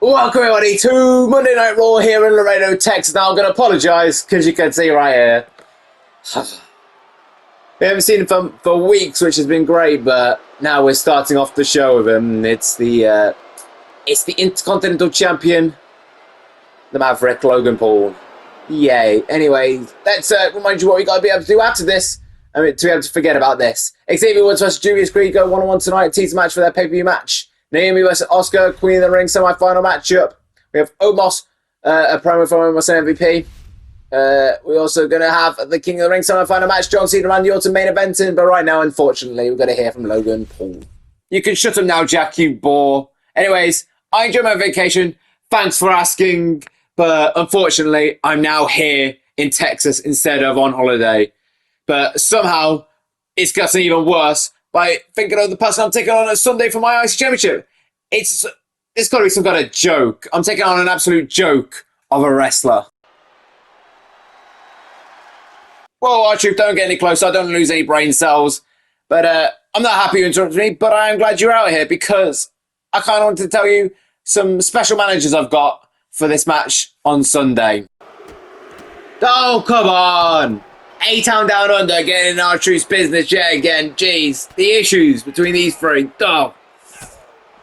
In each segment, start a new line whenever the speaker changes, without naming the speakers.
Welcome everybody to Monday Night Raw here in Laredo, Texas. Now I'm going to apologise because you can see right here. We haven't seen him for weeks, which has been great, but now we're starting off the show with him. It's the Intercontinental Champion, the Maverick, Logan Paul. Yay. Anyway, let's remind you what we got to be able to do after this. To be able to forget about this. Xavier vs Julius go 1-on-1 tonight. Teaser match for their pay-per-view match. Naomi vs Asuka, Queen of the Ring semi-final matchup. We have Omos, a promo from Omos and MVP. We're also going to have the King of the Ring semi-final match. John Cena, Randy Orton main eventing. But right now, unfortunately, we're going to hear from Logan Paul. You can shut him now, Jack, you bore. Anyways, I enjoyed my vacation. Thanks for asking. But unfortunately, I'm now here in Texas instead of on holiday. But somehow, it's gotten even worse by thinking of the person I'm taking on a Sunday for my IC Championship. It's got to be some kind of joke. I'm taking on an absolute joke of a wrestler. Well, R-Truth, don't get any closer. I don't lose any brain cells. But I'm not happy you interrupted me, but I am glad you're out here because I kind of wanted to tell you some special managers I've got for this match on Sunday. Oh, come on! A-Town Down Under getting in R-Truth's business yet again. Jeez, the issues between these three. Oh,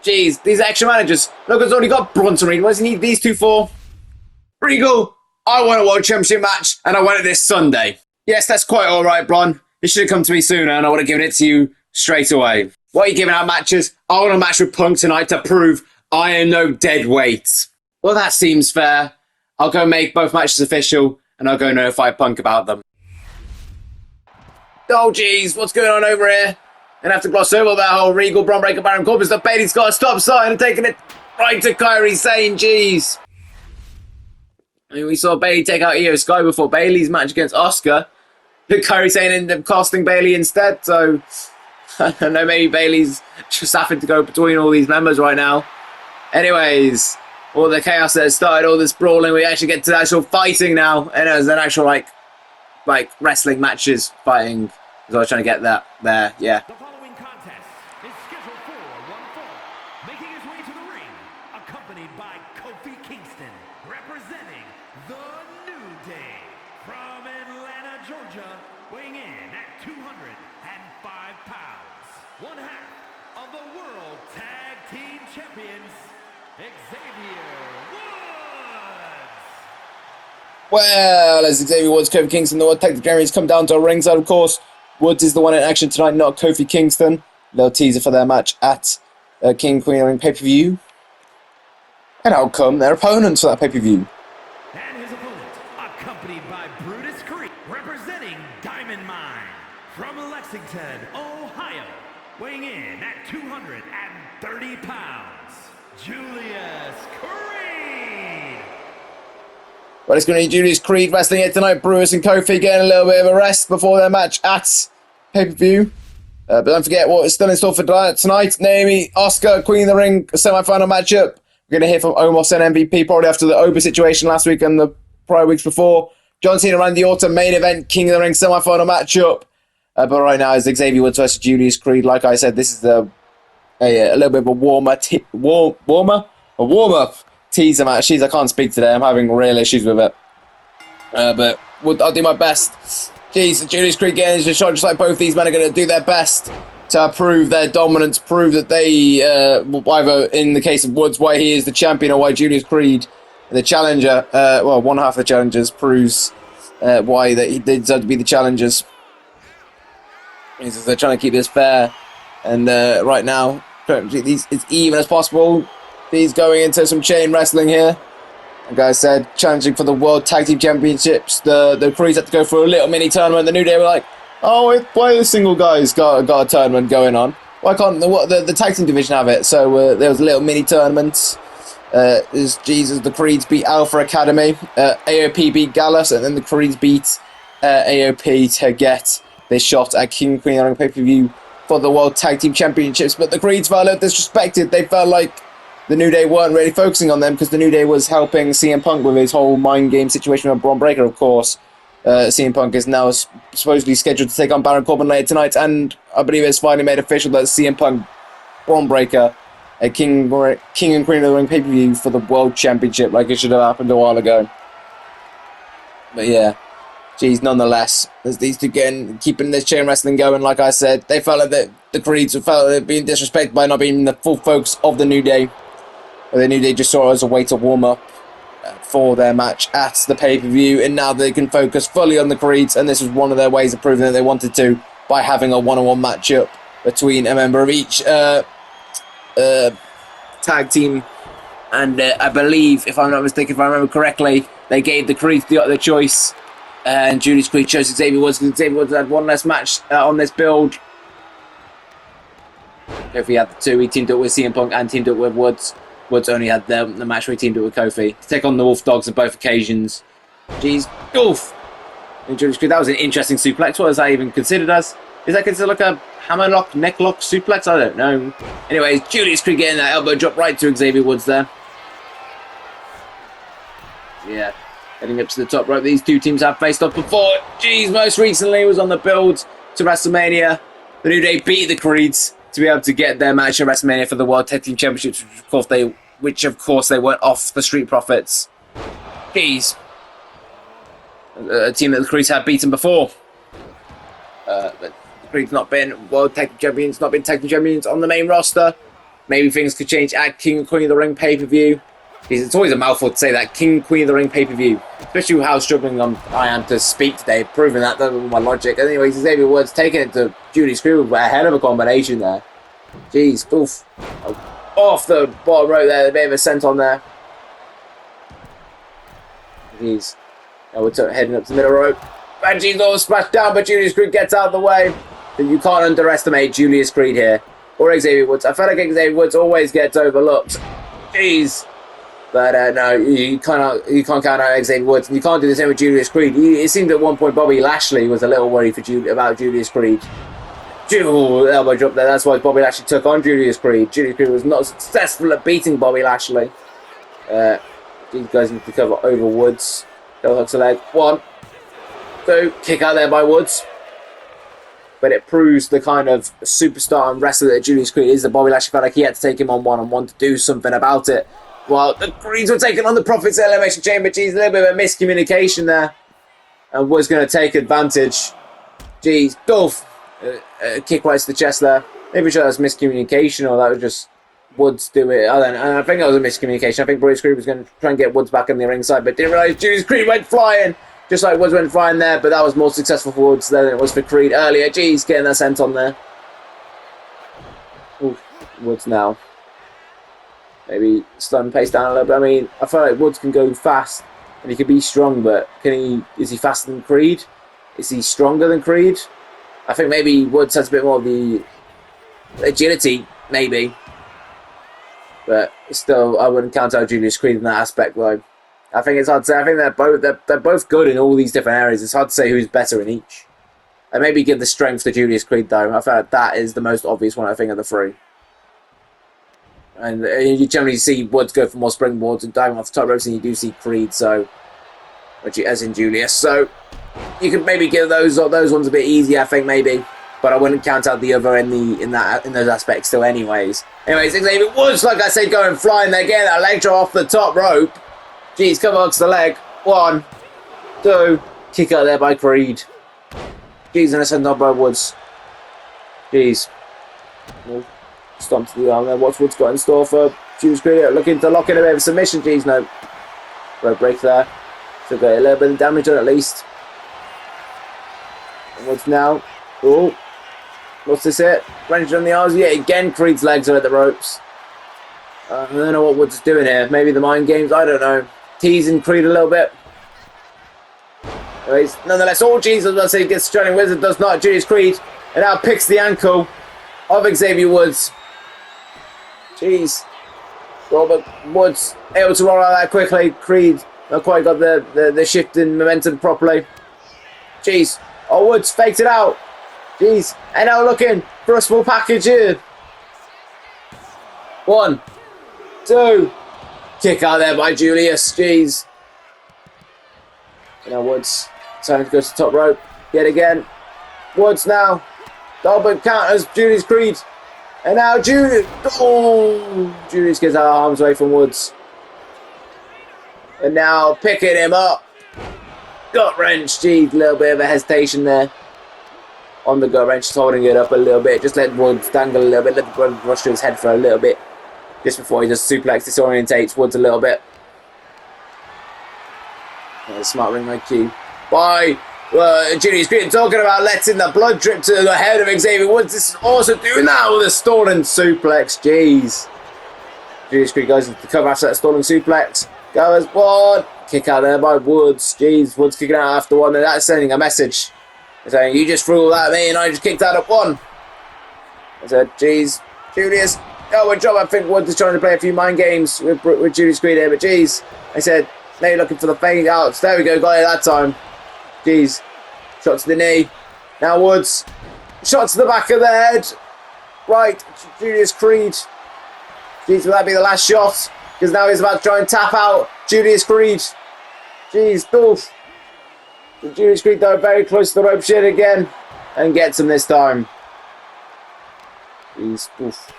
jeez, these extra managers. Logan's already got Bronson. What does he need these two for? Regal, I want a World Championship match, and I want it this Sunday. Yes, that's quite all right, Bron. It should have come to me sooner, and I would have given it to you straight away. What are you giving out matches? I want a match with Punk tonight to prove I am no deadweight. Well, that seems fair. I'll go make both matches official, and I'll go notify Punk about them. Oh, jeez, what's going on over here? Gonna have to gloss over that whole Regal, Bron Breaker, Baron Corbin stuff. Bayley's got to stop sign and taking it right to Kairi, Sane, jeez. I mean, we saw Bayley take out Io Sky before Bayley's match against Asuka. Kairi Sane ended up costing Bayley instead, so I don't know, maybe Bayley's just having to go between all these members right now. Anyways, all the chaos that has started, all this brawling, we actually get to the actual fighting now. And there's an actual, like wrestling matches fighting. I was trying to get that there, yeah.
The following contest is scheduled for one fall. Making his way to the ring, accompanied by Kofi Kingston, representing the New Day from Atlanta, Georgia, weighing in at 205 pounds. One half of the World Tag Team Champions, Xavier Woods.
Well, as Xavier Woods, Kofi Kingston, the World Tag Team Champions come down to a ringside, of course. Woods is the one in action tonight, not Kofi Kingston. Little teaser for their match at King Queen Ring pay-per-view. And how come their opponents for that pay-per-view?
And his opponent, accompanied by Brutus, representing Diamond Mine from Lexington, Ohio, weighing in at 230 pounds, Julius Creed.
Well, it's going to be Julius Creed wrestling here tonight. Brutus and Kofi getting a little bit of a rest before their match at pay-per-view. But don't forget what is still in store for tonight. Naomi, Asuka, Queen of the Ring, semi-final matchup. We're going to hear from Omos and MVP probably after the Oba situation last week and the prior weeks before. John Cena, Randy Orton, main event, King of the Ring, semi-final matchup. But right now is Xavier Woods versus Julius Creed. Like I said, this is a little bit of a warm-up teaser match. Jeez, I can't speak today. I'm having real issues with it. But I'll do my best. Jeez, Julius Creed getting into the shot, just like both these men are going to do their best to prove their dominance, prove that they, either in the case of Woods, why he is the champion or why Julius Creed, the challenger, one half of the challengers, proves why they deserve to be the challengers. They're trying to keep this fair. And right now, it's even as possible. He's going into some chain wrestling here. Like I said, challenging for the World Tag Team Championships. The Creeds had to go for a little mini tournament. The New Day were like, oh, why the single guys got a tournament going on? Why can't the tag team division have it? So there was a little mini tournament. The Creeds beat Alpha Academy. AOP beat Gallus, and then the Creeds beat AOP to get this shot at King Queen on pay-per-view for the World Tag Team Championships. But the Creeds felt a little disrespected. They felt like the New Day weren't really focusing on them because the New Day was helping CM Punk with his whole mind game situation with Bron Breaker, of course. CM Punk is now supposedly scheduled to take on Baron Corbin later tonight, and I believe it's finally made official that CM Punk, Bron Breaker, a King and Queen of the Ring pay-per-view for the World Championship like it should have happened a while ago. But yeah, geez, nonetheless, there's these two keeping this chain wrestling going. Like I said, they felt like the Creeds felt like being disrespected by not being the full focus of the New Day. But the New Day just saw it as a way to warm up for their match at the pay-per-view, and now they can focus fully on the Creeds, and this was one of their ways of proving that they wanted to by having a one-on-one matchup between a member of each tag team. And I believe, if I'm not mistaken, if I remember correctly, they gave the Creeds the choice, and Julius Creed chose Xavier Woods because Xavier Woods had one less match on this build. Kofi had the two. He teamed up with CM Punk and teamed up with Woods. Woods only had the match where he teamed up with Kofi to take on the Wolf Dogs on both occasions. Jeez, oof! And Julius Creed, that was an interesting suplex. What is that even considered as? Is that considered like a hammerlock, necklock suplex? I don't know. Anyways, Julius Creed getting that elbow drop right to Xavier Woods there. Yeah, heading up to the top rope. These two teams have faced off before. Jeez, most recently it was on the build to WrestleMania. The New Day beat the Creeds to be able to get their match at WrestleMania for the World Tag Team Championships, which of course they weren't off the Street Profits. Jeez. A team that the Creeds had beaten before. But the Creeds not been World Tag Team Champions, not been Tag Team Champions on the main roster. Maybe things could change at King and Queen of the Ring pay-per-view. It's always a mouthful to say that, King and Queen of the Ring pay-per-view. Especially with how struggling I am to speak today, proving that with my logic. Anyways, Xavier Woods taking it to Julius Creed with a hell of a combination there. Jeez, oof. Off the bottom rope there, a bit of a scent on there. Jeez. Now we're heading up to the middle rope. And jeez, all splashed down, but Julius Creed gets out of the way. But you can't underestimate Julius Creed here. Or Xavier Woods. I feel like Xavier Woods always gets overlooked. Jeez. But no, you can't count out Xavier Woods. And you can't do the same with Julius Creed. It seemed at one point Bobby Lashley was a little worried about Julius Creed. Elbow drop there. That's why Bobby Lashley took on Julius Creed. Julius Creed was not successful at beating Bobby Lashley. These guys need to cover over Woods. Double hooks a leg. 1, 2. Kick out there by Woods. But it proves the kind of superstar and wrestler that Julius Creed is. That Bobby Lashley felt like he had to take him on one-on-one to do something about it. Well, the Creeds were taking on the Profits Elimination Chamber. Jeez, a little bit of a miscommunication there. And Woods going to take advantage. Jeez, Dolph. Kick right to the chest there. Maybe sure that was miscommunication or that was just Woods do it. I think that was a miscommunication. I think Brutus Creed was going to try and get Woods back on the ringside, but didn't realise Julius Creed went flying. Just like Woods went flying there, but that was more successful for Woods than it was for Creed earlier. Jeez, getting that sent on there. Ooh, Woods now. Maybe slow and pace down a little bit. I mean, I feel like Woods can go fast and he can be strong, but is he faster than Creed? Is he stronger than Creed? I think maybe Woods has a bit more of the agility, maybe. But still, I wouldn't count out Julius Creed in that aspect, though. I think it's hard to say. I think they're both good in all these different areas. It's hard to say who's better in each. And maybe give the strength to Julius Creed, though. I feel like that is the most obvious one, I think, of the three. And you generally see Woods go for more springboards and diving off the top ropes than you do see Creed, so... as in Julius. So, you could maybe give those ones a bit easier, I think, maybe. But I wouldn't count out the other in those aspects still anyways. Anyways, Xavier Woods, like I said, going flying there, getting that leg drop off the top rope. Jeez, come on to the leg. 1, 2. Kick out there by Creed. Jeez, and a send on by Woods. Jeez. Stomp to the arm there. What's Woods got in store for Julius Creed? Looking to lock in a bit of a submission. Jeez, no. Rope break there. So got a little bit of damage on at least. And Woods now. Oh. What's this hit? Wrench on the arms. Yeah, again, Creed's legs are at the ropes. I don't know what Woods is doing here. Maybe the mind games. I don't know. Teasing Creed a little bit. Anyways, nonetheless, all Jesus, let's say, gets Shining Wizard, does not. Julius Creed, and now picks the ankle of Xavier Woods. Jeez. Robert Woods able to roll out that quickly. Creed not quite got the shift in momentum properly. Jeez. Oh, Woods faked it out. Jeez. And now looking for a small package here. 1, 2. Kick out there by Julius. Jeez. Now Woods trying to go to the top rope. Yet again. Woods now. Double count as Julius Creed. And now Julius. Oh, Julius gets out of harm's way from Woods. And now picking him up. Gut wrench. Jeez, a little bit of a hesitation there. On the gut wrench, just holding it up a little bit. Just let Woods dangle a little bit. Let the blood rush to his head for a little bit. Just before he just suplex disorientates Woods a little bit. Smart ring IQ. By Julius Green talking about letting the blood drip to the head of Xavier Woods. This is also doing that with a stalling suplex. Jeez. Julius Green goes into the cover after that stalling suplex. Goes one. Kick out there by Woods. Jeez, Woods kicking out after one. And that's sending a message. Saying, you just threw all that at me and I just kicked out at one. I said, jeez, Julius. Oh, good job. I think Woods is trying to play a few mind games with Julius Green here. But jeez. I said, now you're looking for the fade outs. There we go. Got it that time. Jeez. Shot to the knee. Now Woods. Shot to the back of the head. Right. Julius Creed. Jeez, will that be the last shot? Because now he's about to try and tap out Julius Creed. Jeez, Dolph. Julius Creed though very close to the rope shit again. And gets him this time. Jeez, oof.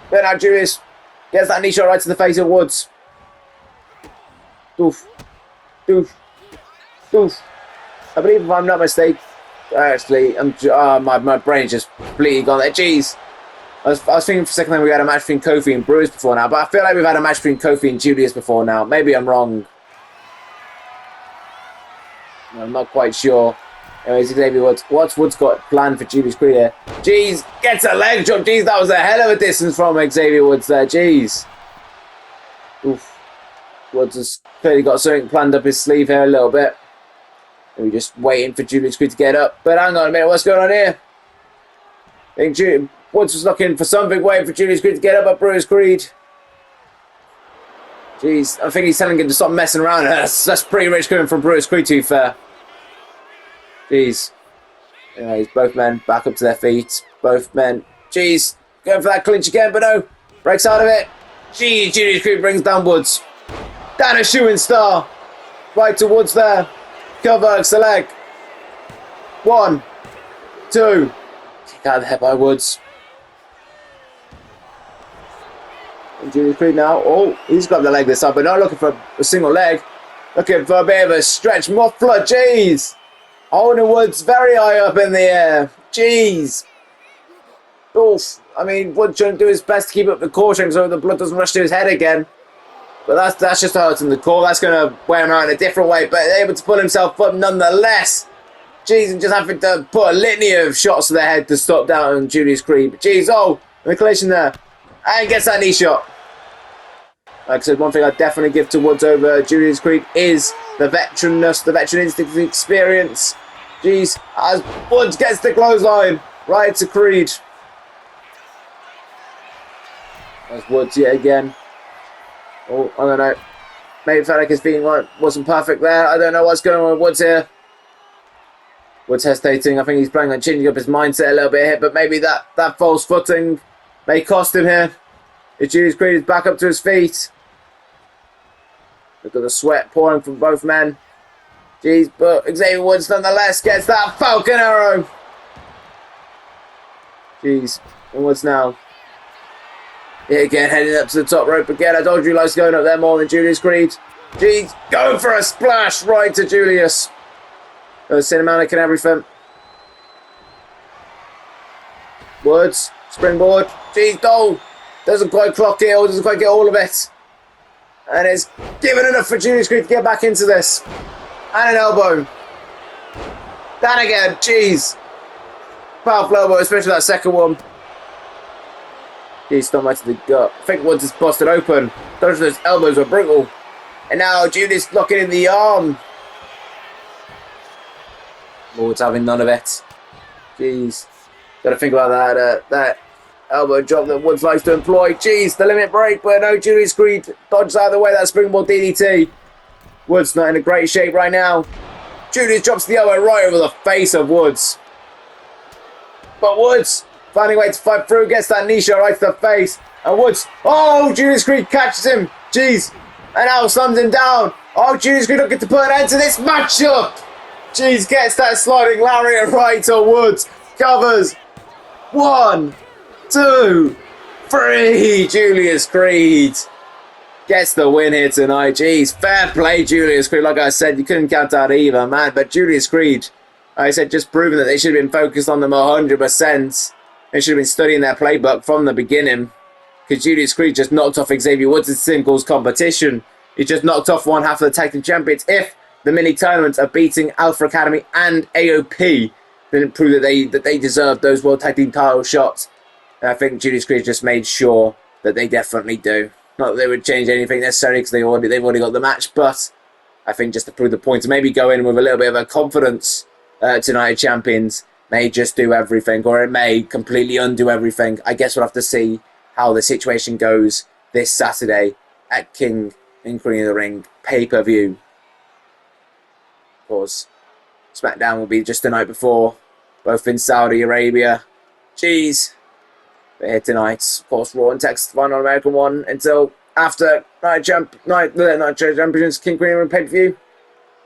But now Julius gets that knee shot right to the face of Woods. Doof. Doof. Doof. I believe if I'm not mistaken, actually, my brain just completely gone there. Jeez. I was thinking for a second that we had a match between Kofi and Brutus before now, but I feel like we've had a match between Kofi and Julius before now. Maybe I'm wrong. I'm not quite sure. Anyways, Xavier Woods. What's Woods got planned for Julius Creed here? Jeez, gets a leg drop. Jeez, that was a hell of a distance from Xavier Woods there. Jeez. Oof. Woods has clearly got something planned up his sleeve here a little bit. We're just waiting for Julius Creed to get up. But hang on a minute, what's going on here? I think Woods was looking for something, waiting for Julius Creed to get up at Brutus Creed. Jeez, I think he's telling him to stop messing around. That's pretty rich coming from Brutus Creed, to be fair. Jeez. Anyways, both men back up to their feet. Both men. Jeez, going for that clinch again, but no. Breaks out of it. Jeez, Julius Creed brings down Woods. Down a shooting star. Right to Woods there. Cover, select. 1, 2. Kick out of the head by Woods. And Julius Creed now. Oh, he's got the leg this time, but not looking for a single leg. Looking for a bit of a stretch muffler. Jeez. Holding Woods very high up in the air. Jeez. Oof. I mean, Woods trying to do his best to keep up the caution so the blood doesn't rush to his head again. But that's just hurting the core. That's going to wear him out in a different way. But able to pull himself up nonetheless. Jeez, and just having to put a litany of shots to the head to stop down Julius Creed. But jeez, oh, the collision there. And gets that knee shot. Like I said, one thing I definitely give to Woods over Julius Creed is the veteranness, the veteran instinct, the experience. Jeez, as Woods gets the clothesline right to Creed. There's Woods yet again. Oh, I don't know. Maybe felt like his feet wasn't perfect there. I don't know what's going on with Woods here. Woods hesitating. I think he's planning on changing up his mindset a little bit here, but maybe that false footing may cost him here. If Julius Creed is back up to his feet. Look at the sweat pouring from both men. Jeez, but Xavier Woods nonetheless gets that Falcon Arrow. Jeez, and Woods now. Yeah, again, heading up to the top rope again. I told you he likes going up there more than Julius Creed. Jeez, going for a splash right to Julius. Cinematic and everything. Woods, springboard. Jeez, Dole doesn't quite clock it or doesn't quite get all of it. And it's given enough for Julius Creed to get back into this. And an elbow. Down again, jeez. Powerful elbow, especially that second one. He's not right to the gut. I think Woods is busted open. Those elbows were brutal. And now Julius locking in the arm. Woods having none of it. Jeez. Got to think about that elbow drop that Woods likes to employ. Jeez, the limit break, but no, Julius Creed dodges out of the way that springboard DDT. Woods not in a great shape right now. Julius drops the elbow right over the face of Woods. But Woods finding a way to fight through, gets that knee shot right to the face. And Woods, oh, Julius Creed catches him. Jeez. And now slams him down. Oh, Julius Creed looking to put an end to this matchup. Jeez, gets that sliding lariat right to Woods. Covers. 1, 2, 3. Julius Creed gets the win here tonight. Jeez, fair play, Julius Creed. Like I said, you couldn't count out either, man. But Julius Creed, like I said, just proving that they should have been focused on them 100%. They should have been studying their playbook from the beginning. Because Julius Creed just knocked off Xavier Woods' singles competition. He just knocked off one half of the tag team champions. If the mini tournaments are beating Alpha Academy and AOP, then it proved that they deserved those World Tag Team title shots. And I think Julius Creed just made sure that they definitely do. Not that they would change anything necessarily because they've already got the match, but I think just to prove the point, to maybe go in with a little bit of a confidence tonight, champions may just do everything, or it may completely undo everything. I guess we'll have to see how the situation goes this Saturday at King in Queen of the Ring pay-per-view. Of course, SmackDown will be just the night before, both in Saudi Arabia. Jeez. But here tonight, of course, Raw and Texas Final American one until after Night Champions King Queen of the Ring pay-per-view.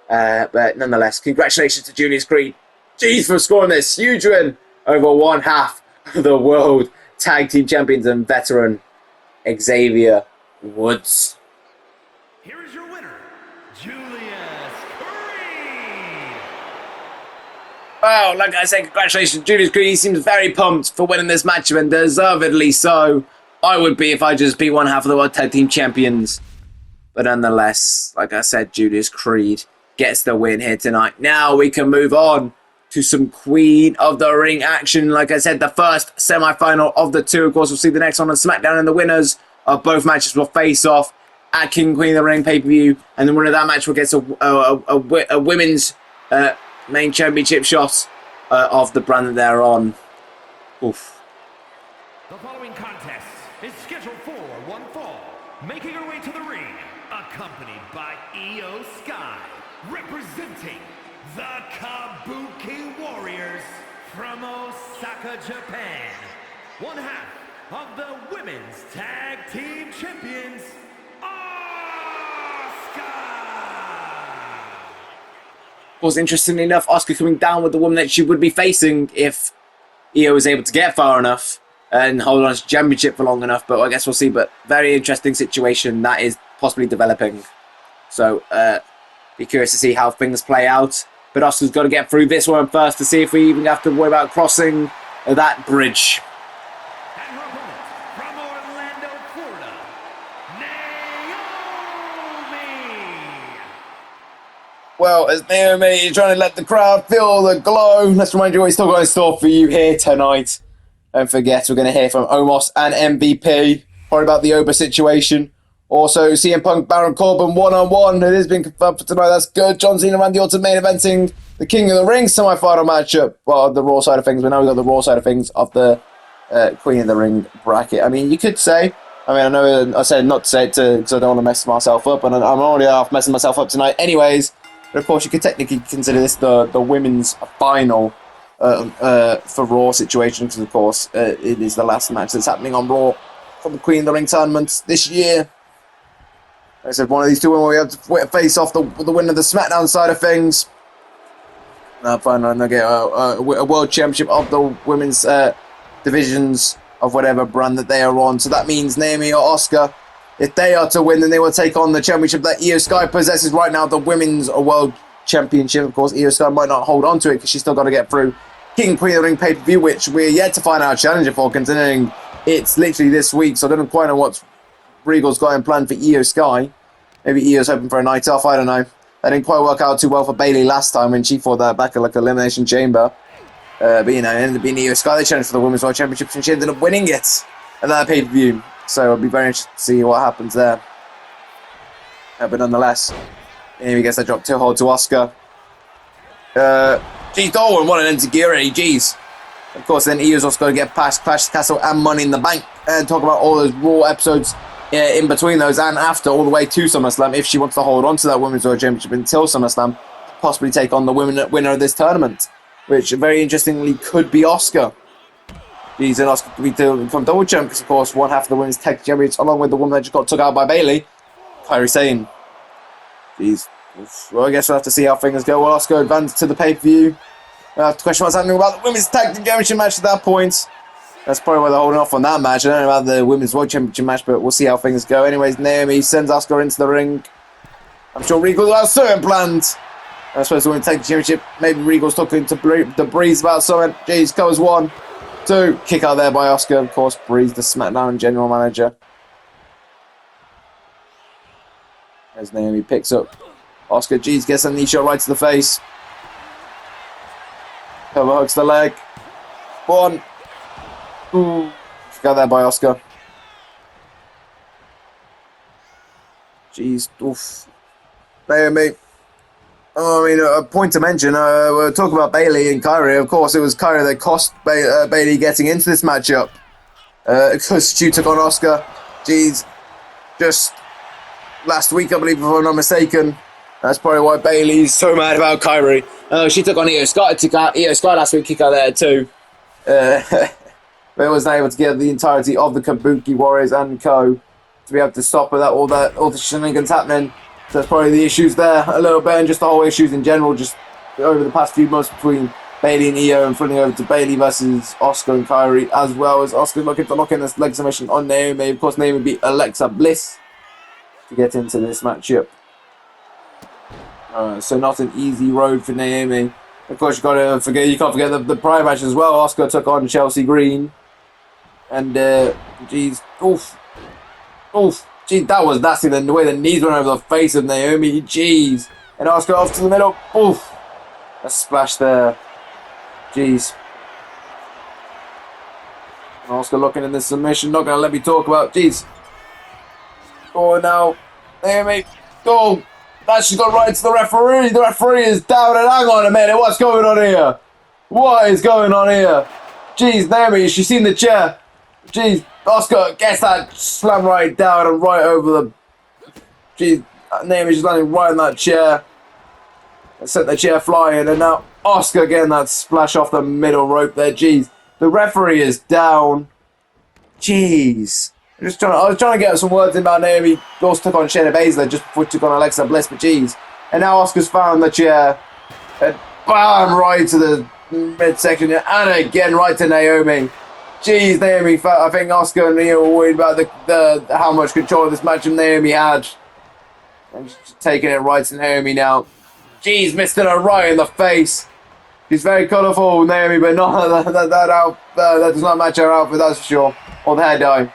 But nonetheless, congratulations to Julius Creed. Jeez, for scoring this huge win over one half of the World Tag Team Champions and veteran Xavier Woods.
Here is your winner, Julius Creed.
Well, like I said, congratulations, Julius Creed. He seems very pumped for winning this match, and deservedly so. I would be if I just beat one half of the World Tag Team Champions. But nonetheless, like I said, Julius Creed gets the win here tonight. Now we can move on to some Queen of the Ring action. Like I said, the first semi-final of the two. Of course, we'll see the next one on SmackDown, and the winners of both matches will face off at King Queen of the Ring pay-per-view. And the winner of that match will get a women's main championship shot of the brand that they're on. Oof.
The following contest is scheduled for one fall. Making her way to the ring, accompanied by Io Sky, representing the Kabuki Warriors from Osaka, Japan. One half of the Women's Tag Team Champions, Asuka!
Of course, interestingly enough, Asuka coming down with the woman that she would be facing if Io was able to get far enough and hold on to the championship for long enough. But I guess we'll see. But very interesting situation that is possibly developing. So, be curious to see how things play out. But Asuka's got to get through this one first to see if we even have to worry about crossing that bridge.
And her opponent from Orlando, Florida, Naomi!
Well, as Naomi is trying to let the crowd feel the glow, let's remind you what we still got in store for you here tonight. Don't forget, we're going to hear from Omos and MVP, probably about the Oba situation. Also, CM Punk, Baron Corbin, one-on-one. It has been confirmed for tonight. That's good. John Cena, Randy Orton main eventing the King of the Ring semi-final matchup. Well, the Raw side of things, but now we've got the Raw side of things of the Queen of the Ring bracket. I mean, you could say, I know I said not to say it because I don't want to mess myself up, and I'm already off messing myself up tonight anyways. But of course, you could technically consider this the women's final for Raw situation, because of course, it is the last match that's happening on Raw for the Queen of the Ring tournament this year. Like I said, one of these two women we have to face off the winner of the SmackDown side of things. Finally, they'll get a world championship of the women's divisions of whatever brand that they are on. So that means Naomi or Asuka, if they are to win, then they will take on the championship that Io Sky possesses right now, the women's world championship. Of course, Io Sky might not hold on to it because she's still got to get through King Queen of the Ring pay-per-view, which we're yet to find out a challenger for, considering it's literally this week. So I don't quite know what Regal's got in plan for Io Sky. Maybe Io's hoping for a night off, I don't know. That didn't quite work out too well for Bayley last time when she fought that back at like Elimination Chamber. But you know, it ended up being Io Sky that challenged for the Women's World Championship, and she ended up winning it at that pay-per-view. So it'll be very interesting to see what happens there. But nonetheless, Naomi gets that drop to hold to Asuka. Geez, Dolwyn, what an enzuigiri, geez. Of course, then Io's also got to get past Clash Castle and Money in the Bank and talk about all those Raw episodes in between those and after, all the way to SummerSlam, if she wants to hold on to that Women's World Championship until SummerSlam, possibly take on the winner of this tournament, which very interestingly could be Asuka. Geez, and Asuka could become double champ because, of course, one half of the Women's Tag Champions, along with the woman that just got took out by Bayley, Kairi Sane. Geez. Well, I guess we'll have to see how things go. Will Asuka advance to the pay-per-view? We'll have to question what's happening about the Women's Tag Team Championship match at that point. That's probably why they're holding off on that match. I don't know about the Women's World Championship match, but we'll see how things go. Anyways, Naomi sends Asuka into the ring. I'm sure Regal will have certain plans. I suppose when we take the championship, maybe Regal's talking to the Breeze about something. Jeez, covers 1, 2. Kick out there by Asuka. Of course, Breeze, the SmackDown general manager. As Naomi picks up Asuka, jeez, gets a knee shot right to the face. Cover hooks the leg. 1. Ooh. Kick out there by Asuka. Jeez, oof. Naomi. Oh, I mean, a point to mention, we'll talk about Bayley and Kairi. Of course, it was Kairi that cost Bayley getting into this matchup. Because she took on Asuka. Jeez. Just last week, I believe, if I'm not mistaken. That's probably why Bayley's so mad about Kairi. She took on Io Sky last week, kick out there too. But wasn't able to get the entirety of the Kabuki Warriors and Co. to be able to stop without all the shenanigans happening. So that's probably the issues there a little bit, and just the whole issues in general, just over the past few months between Bayley and Io, and flipping over to Bayley versus Asuka and Kairi, as well as Asuka looking to lock in this leg submission on Naomi. Of course, Naomi beat Alexa Bliss to get into this matchup. So not an easy road for Naomi. Of course, you can't forget the prior match as well. Asuka took on Chelsea Green, and geez, geez, that was nasty. The way the knees went over the face of Naomi, jeez, and Asuka off to the middle, a splash there, jeez. And Asuka looking in this submission, not gonna let me talk about, jeez. Oh now, Naomi, go. She's gone right to the referee. The referee is down, and hang on a minute, what's going on here? What is going on here? Jeez, Naomi, has she seen the chair? Jeez, Asuka gets that slam right down and right over the... Jeez, Naomi, she's landing right in that chair. Sent the chair flying, and now Asuka getting that splash off the middle rope there. Jeez, the referee is down. Jeez. I was trying to get some words in about Naomi. Also took on Shayna Baszler just before she took on Alexa Bliss, but jeez. And now Asuka's found the chair. And bam, right to the midsection. And again, right to Naomi. Jeez, Naomi, I think Asuka and Nia were worried about the how much control of this match Naomi had. And she's taking it right to Naomi now. Jeez, missed her right in the face. She's very colourful, Naomi, but not that does not match her outfit, that's for sure. Or the hair dye.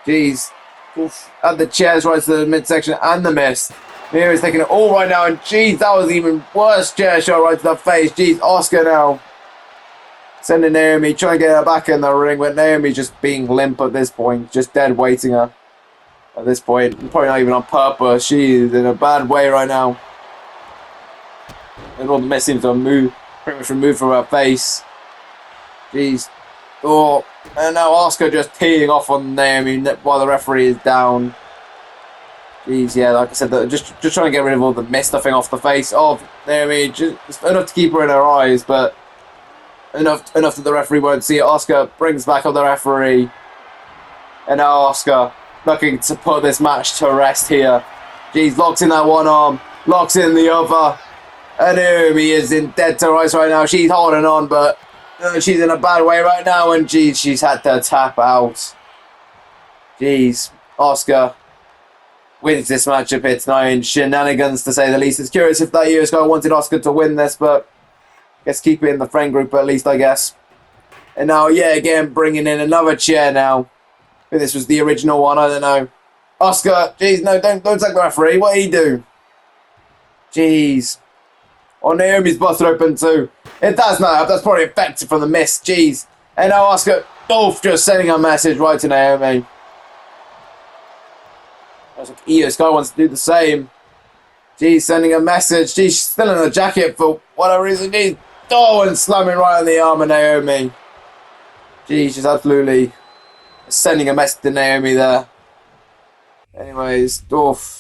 Jeez. Oof. Add the chairs right to the midsection and the miss. Naomi's taking it all right now, and jeez, that was even worse chair shot right to the face. Jeez, Asuka now sending Naomi, trying to get her back in the ring, but Naomi's just being limp at this point, just dead weighting her at this point. Probably not even on purpose. She's in a bad way right now. And all the mess seems to have pretty much removed from her face. Jeez. Oh, and now Asuka just teeing off on Naomi while the referee is down. Jeez, yeah, like I said, just trying to get rid of all the mist stuffing off the face of Naomi. Just enough to keep her in her eyes, but enough that the referee won't see it. Asuka brings back up the referee. And now Asuka looking to put this match to rest here. Jeez, locks in that one arm, locks in the other. And Naomi is in dead to rights right now. She's holding on, but she's in a bad way right now, and jeez, she's had to tap out. Jeez, Asuka wins this matchup here tonight in shenanigans, to say the least. It's curious if that US guy wanted Asuka to win this, but let's keep it in the friend group at least, I guess. And now, yeah, again, bringing in another chair now. I think this was the original one, I don't know. Asuka, jeez, no, don't take the referee. What did he do? Jeez. Oh, Naomi's busted open too. It does not help. That's probably effective from the miss. Jeez. And now Asuka, just sending a message right to Naomi. Io Sky wants to do the same. Jeez, sending a message. Jeez, she's still in a jacket for whatever reason. Jeez. And slamming right on the arm of Naomi. Jeez, she's absolutely sending a message to Naomi there. Anyways,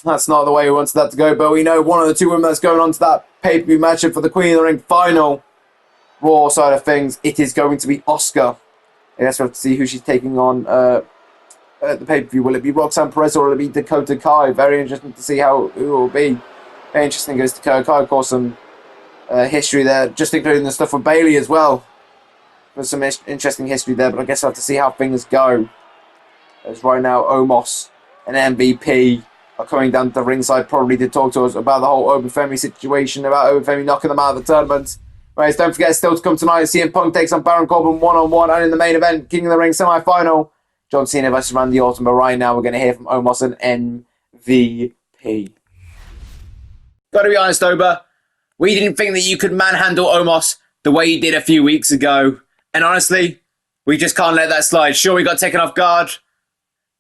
that's not the way we wanted that to go, but we know one of the two women that's going on to that pay-per-view matchup for the Queen of the Ring final Raw side of things, it is going to be Asuka. I guess we'll have to see who she's taking on at the pay-per-view. Will it be Roxanne Perez or will it be Dakota Kai? Very interesting to see who it will be. Very interesting goes Dakota Kai, of course, some history there, just including the stuff with Bayley as well. there's some interesting history there, but I guess I'll have to see how things go. As right now, Omos and MVP are coming down to the ringside probably to talk to us about the whole Obafemi situation, about Obafemi knocking them out of the tournament. Right, don't forget, still to come tonight, CM Punk takes on Baron Corbin one-on-one, and in the main event, King of the Ring semi-final, John Cena versus Randy Orton. But right now, we're going to hear from Omos and MVP. Gotta be honest, Oba, we didn't think that you could manhandle Omos the way you did a few weeks ago. And honestly, we just can't let that slide. Sure, we got taken off guard,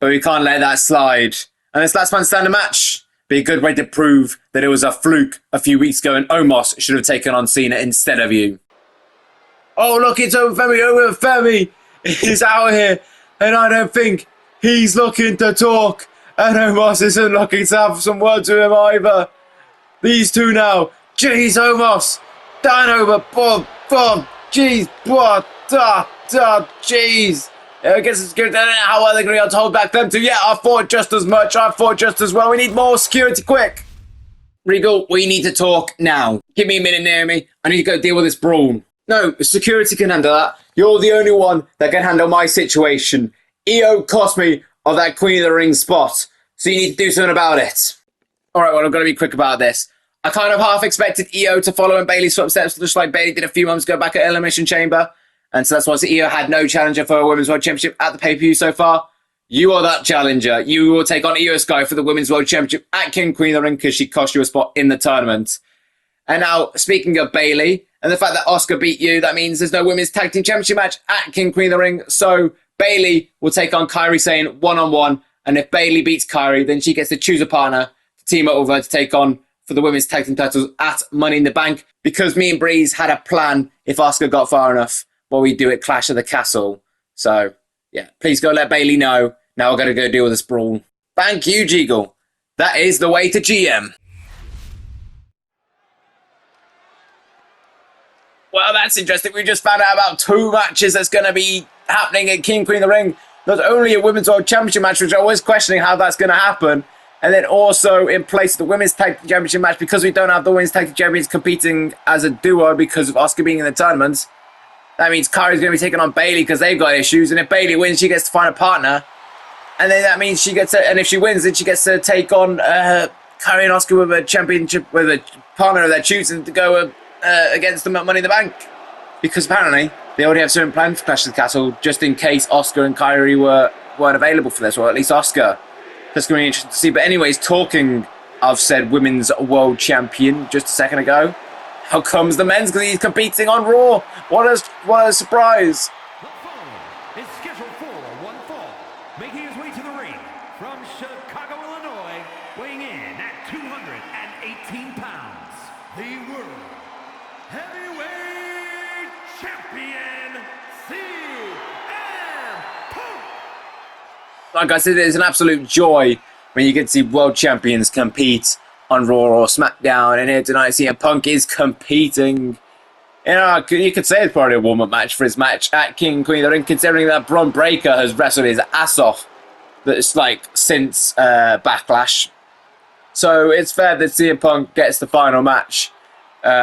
but we can't let that slide. And this last man standing match be a good way to prove that it was a fluke a few weeks ago and Omos should have taken on Cena instead of you. Oh, look, it's Obafemi. He's out here, and I don't think he's looking to talk. And Omos isn't looking to have some words with him either. These two now. Jeez, Omos. Down over. Boom. Jeez. Jeez. I guess it's good. I don't know how well they're going to be able to hold back them two. Yeah, I fought just as much. I fought just as well. We need more security, quick. Regal, we need to talk now. Give me a minute, Naomi. I need to go deal with this brawl. No, security can handle that. You're the only one that can handle my situation. EO cost me of that Queen of the Ring spot, so you need to do something about it. Alright, well, I'm going to be quick about this. I kind of half expected EO to follow in Bayley's footsteps, just like Bayley did a few months ago back at Elimination Chamber. And so that's why EO had no challenger for a Women's World Championship at the pay-per-view so far. You are that challenger. You will take on Io Sky for the Women's World Championship at King Queen of the Ring because she cost you a spot in the tournament. And now, speaking of Bayley, and the fact that Asuka beat you, that means there's no Women's Tag Team Championship match at King Queen of the Ring. So Bayley will take on Kairi Sane one-on-one. And if Bayley beats Kairi, then she gets to choose a partner to team up with her to take on for the Women's Tag Team titles at Money in the Bank. Because me and Breeze had a plan if Asuka got far enough. What we do at Clash of the Castle. So, yeah, please go let Bayley know. Now we're going to go deal with this brawl. Thank you, Jiggle. That is the way to GM. Well, that's interesting. We just found out about 2 matches that's going to be happening at King Queen of the Ring. Not only a Women's World Championship match, which I was questioning how that's going to happen, and then also in place of the Women's Tag Team Championship match, because we don't have the Women's Tag Team Champions competing as a duo because of Asuka being in the tournaments. That means Kairi's going to be taking on Bayley because they've got issues. And if Bayley wins, she gets to find a partner. And then that means she gets to, and if she wins, then she gets to take on Kairi and Asuka with a championship, with a partner of their choosing to go against them at Money in the Bank. Because apparently they already have certain plans for Clash of the Castle just in case Asuka and Kairi weren't available for this, or at least Asuka. That's going to be interesting to see. But anyways, talking of said Women's World Champion just a second ago, how comes the men's? Because he's competing on Raw. What a surprise.
The following is scheduled for one fall. Making his way to the ring from Chicago, Illinois, weighing in at 218 pounds, the World Heavyweight Champion, CM Punk.
Like I said, it's an absolute joy when you get to see world champions compete on Raw or SmackDown, and here tonight CM Punk is competing. You know, you could say it's probably a warm-up match for his match at King Queen of the Ring, considering that Bron Breakker has wrestled his ass off since Backlash. So it's fair that CM Punk gets the final match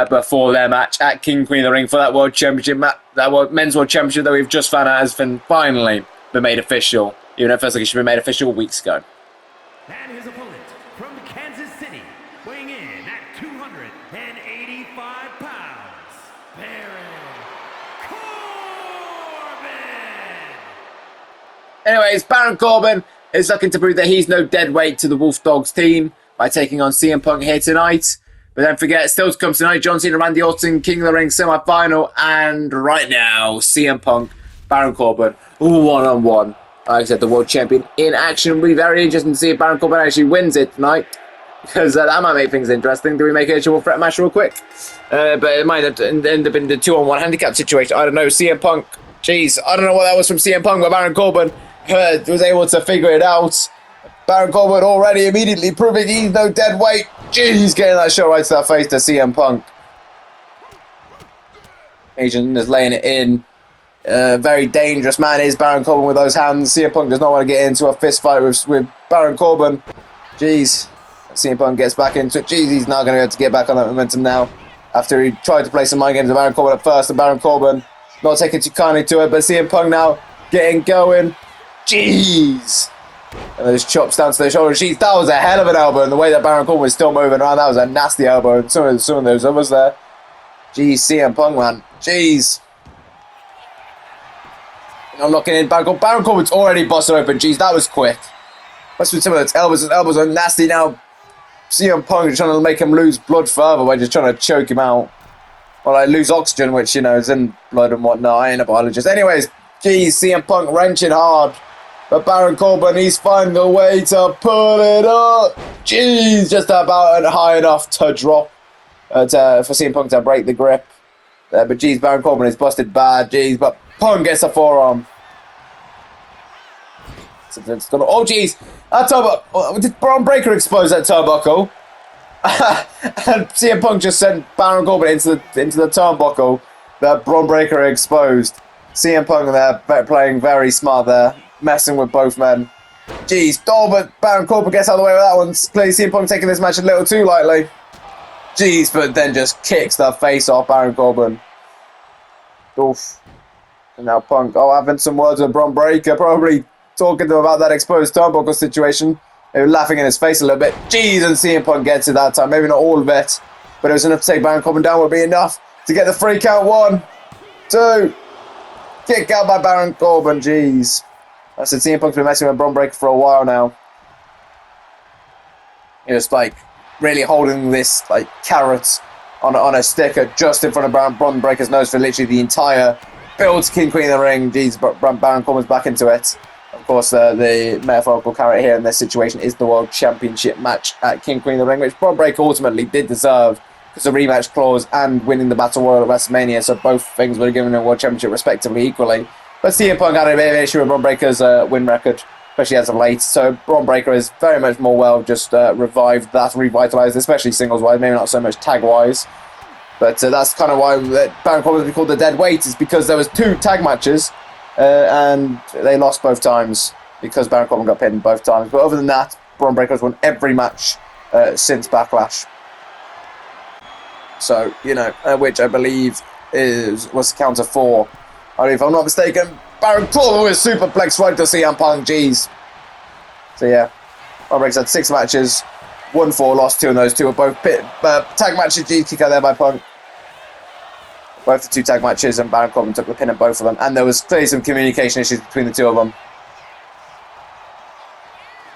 before their match at King Queen of the Ring for that World Championship, Men's World Championship that we've just found out has finally been made official, even though it feels like it should be made official weeks ago.
And his opponent from Kansas City, weighing in at 285 pounds, Baron Corbin.
Anyways, Baron Corbin is looking to prove that he's no deadweight to the Wolf Dogs team by taking on CM Punk here tonight. But don't forget, still to come tonight, John Cena, Randy Orton, King of the Ring semi-final, and right now, CM Punk, Baron Corbin, one-on-one. Like I said, the world champion in action. Will be very interesting to see if Baron Corbin actually wins it tonight, because that might make things interesting. Do we make a triple threat match real quick? But it might end up in the 2-on-1 handicap situation. I don't know. CM Punk, jeez, I don't know what that was from CM Punk, but Baron Corbin was able to figure it out. Baron Corbin already immediately proving he's no dead weight. Jeez, he's getting that shot right to the face to CM Punk. Agent is laying it in. Very dangerous man is Baron Corbin with those hands. CM Punk does not want to get into a fist fight with Baron Corbin. Jeez. CM Punk gets back into it. Jeez, he's not going to be able to get back on that momentum now. After he tried to play some mind games with Baron Corbin at first, and Baron Corbin not taking too kindly to it, but CM Punk now getting going. Jeez. And those chops down to the shoulder. Jeez, that was a hell of an elbow. And the way that Baron Corbin was still moving around, that was a nasty elbow. And some of those others there. Jeez, CM Punk, man. Jeez. Not looking in. Baron Corbin's already busted open. Jeez, that was quick. Must be some of those elbows. His elbows are nasty now. CM Punk is trying to make him lose blood further by just trying to choke him out. Well, I lose oxygen, which, you know, is in blood and whatnot. I ain't a biologist. Anyways, geez, CM Punk wrenching hard. But Baron Corbin, he's finding a way to pull it up. Jeez, just about high enough to drop. For CM Punk to break the grip. But geez, Baron Corbin is busted bad. Jeez, but Punk gets a forearm. Oh, jeez. That turnbuckle. Did Bron Breaker expose that turnbuckle? And CM Punk just sent Baron Corbin into the turnbuckle that Bron Breaker exposed. CM Punk there playing very smart there, messing with both men. Jeez, but Baron Corbin gets out of the way with that one. Clearly CM Punk taking this match a little too lightly. Jeez, but then just kicks the face off Baron Corbin. Oof. And now Punk, having some words with Bron Breaker, probably talking to him about that exposed turnbuckle situation. They were laughing in his face a little bit. Jeez, and CM Punk gets it that time. Maybe not all of it, but it was enough to take Baron Corbin down. Would be enough to get the 3 count. 1, 2. Kick out by Baron Corbin. Jeez. I said CM Punk's been messing with Bron Breaker for a while now. He was like really holding this like carrot on a stick just in front of Bron Breaker's nose for literally the entire build to King Queen of the Ring. Jeez, but Baron Corbin's back into it. Of course, the metaphorical carrot here in this situation is the World Championship match at King Queen of the Ring, which Bron Breaker ultimately did deserve because of the rematch clause and winning the Battle Royal at WrestleMania, so both things were given a World Championship respectively equally. But CM Punk had a bit of an issue with Bron Breaker's win record, especially as of late, so Bron Breaker is very much more well just revived that, revitalised, especially singles-wise, maybe not so much tag-wise. But that's kind of why Baron Corbin was called the Deadweight, is because there was 2 tag matches, and they lost both times because Baron Corbin got pinned both times. But other than that, Bron Breaker has won every match since Backlash. So, you know, which I believe was count of 4. If I'm not mistaken, Baron Corbin with superplex right to CM Punk. Jeez. So yeah, Bron Breaker's had 6 matches, won 4, lost 2, and those 2 are both tag matches. Jeez, kick out there by Punk. Both the 2 tag matches, and Baron Corbin took the pin in both of them. And there was clearly some communication issues between the 2 of them.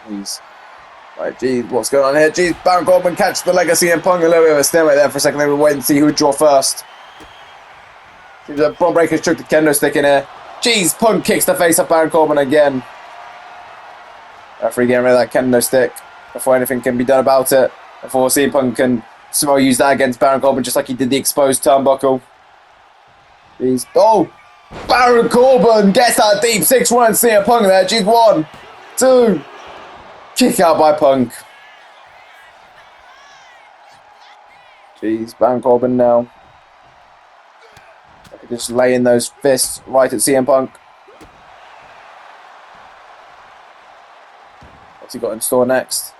Jeez. Right, geez, what's going on here? Jeez, Baron Corbin catches the leg of CM Punk. A little bit of a stalemate there for a second. They were waiting to see who would draw first. Seems like Bron Breaker's took the kendo stick in here. Jeez, Punk kicks the face of Baron Corbin again. Referee getting rid of that kendo stick before anything can be done about it. Before CM Punk can somehow use that against Baron Corbin, just like he did the exposed turnbuckle. Jeez. Oh! Baron Corbin gets that deep 6-1 CM Punk there. Jeez, 1, 2. Kick out by Punk. Jeez, Baron Corbin now. Just laying those fists right at CM Punk. What's he got in store next?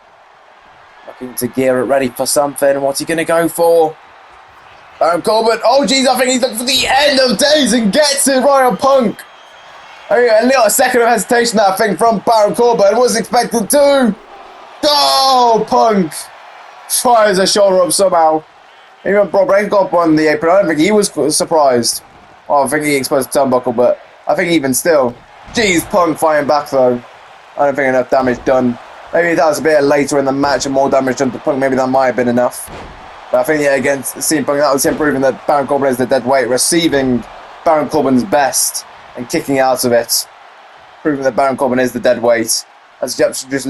Looking to gear it ready for something. What's he going to go for? Baron Corbin. Oh, jeez, I think he's looking for the end of days and gets it right on Punk. A second of hesitation, that thing from Baron Corbin. Wasn't expecting to. Oh, Punk fires a shoulder up somehow. Even Bron Breaker got on the apron. I don't think he was surprised. Well, I think he exposed the turnbuckle, but I think even still. Jeez, Punk fighting back though. I don't think enough damage done. Maybe if that was a bit later in the match and more damage done to Punk, maybe that might have been enough. But I think, yeah, against CM Punk, that was him proving that Baron Corbin is the dead weight, receiving Baron Corbin's best and kicking out of it. Proving that Baron Corbin is the dead weight. As Jeff just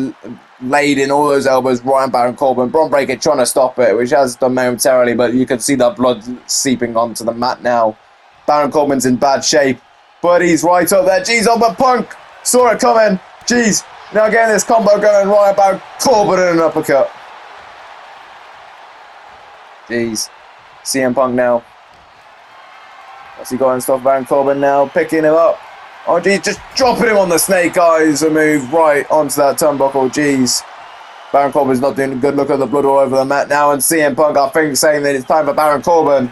laid in all those elbows right on Baron Corbin. Bron Breaker trying to stop it, which has done momentarily, but you can see that blood seeping onto the mat now. Baron Corbin's in bad shape, but he's right up there. Jeez, oh, but Punk saw it coming. Jeez, now getting this combo going right about Corbin in an uppercut. Jeez, CM Punk now. What's he got in stuff? Baron Corbin now picking him up. Oh, geez, just dropping him on the snake eyes and move right onto that turnbuckle. Jeez. Baron Corbin's not doing a good look at the blood all over the mat now. And CM Punk, I think, saying that it's time for Baron Corbin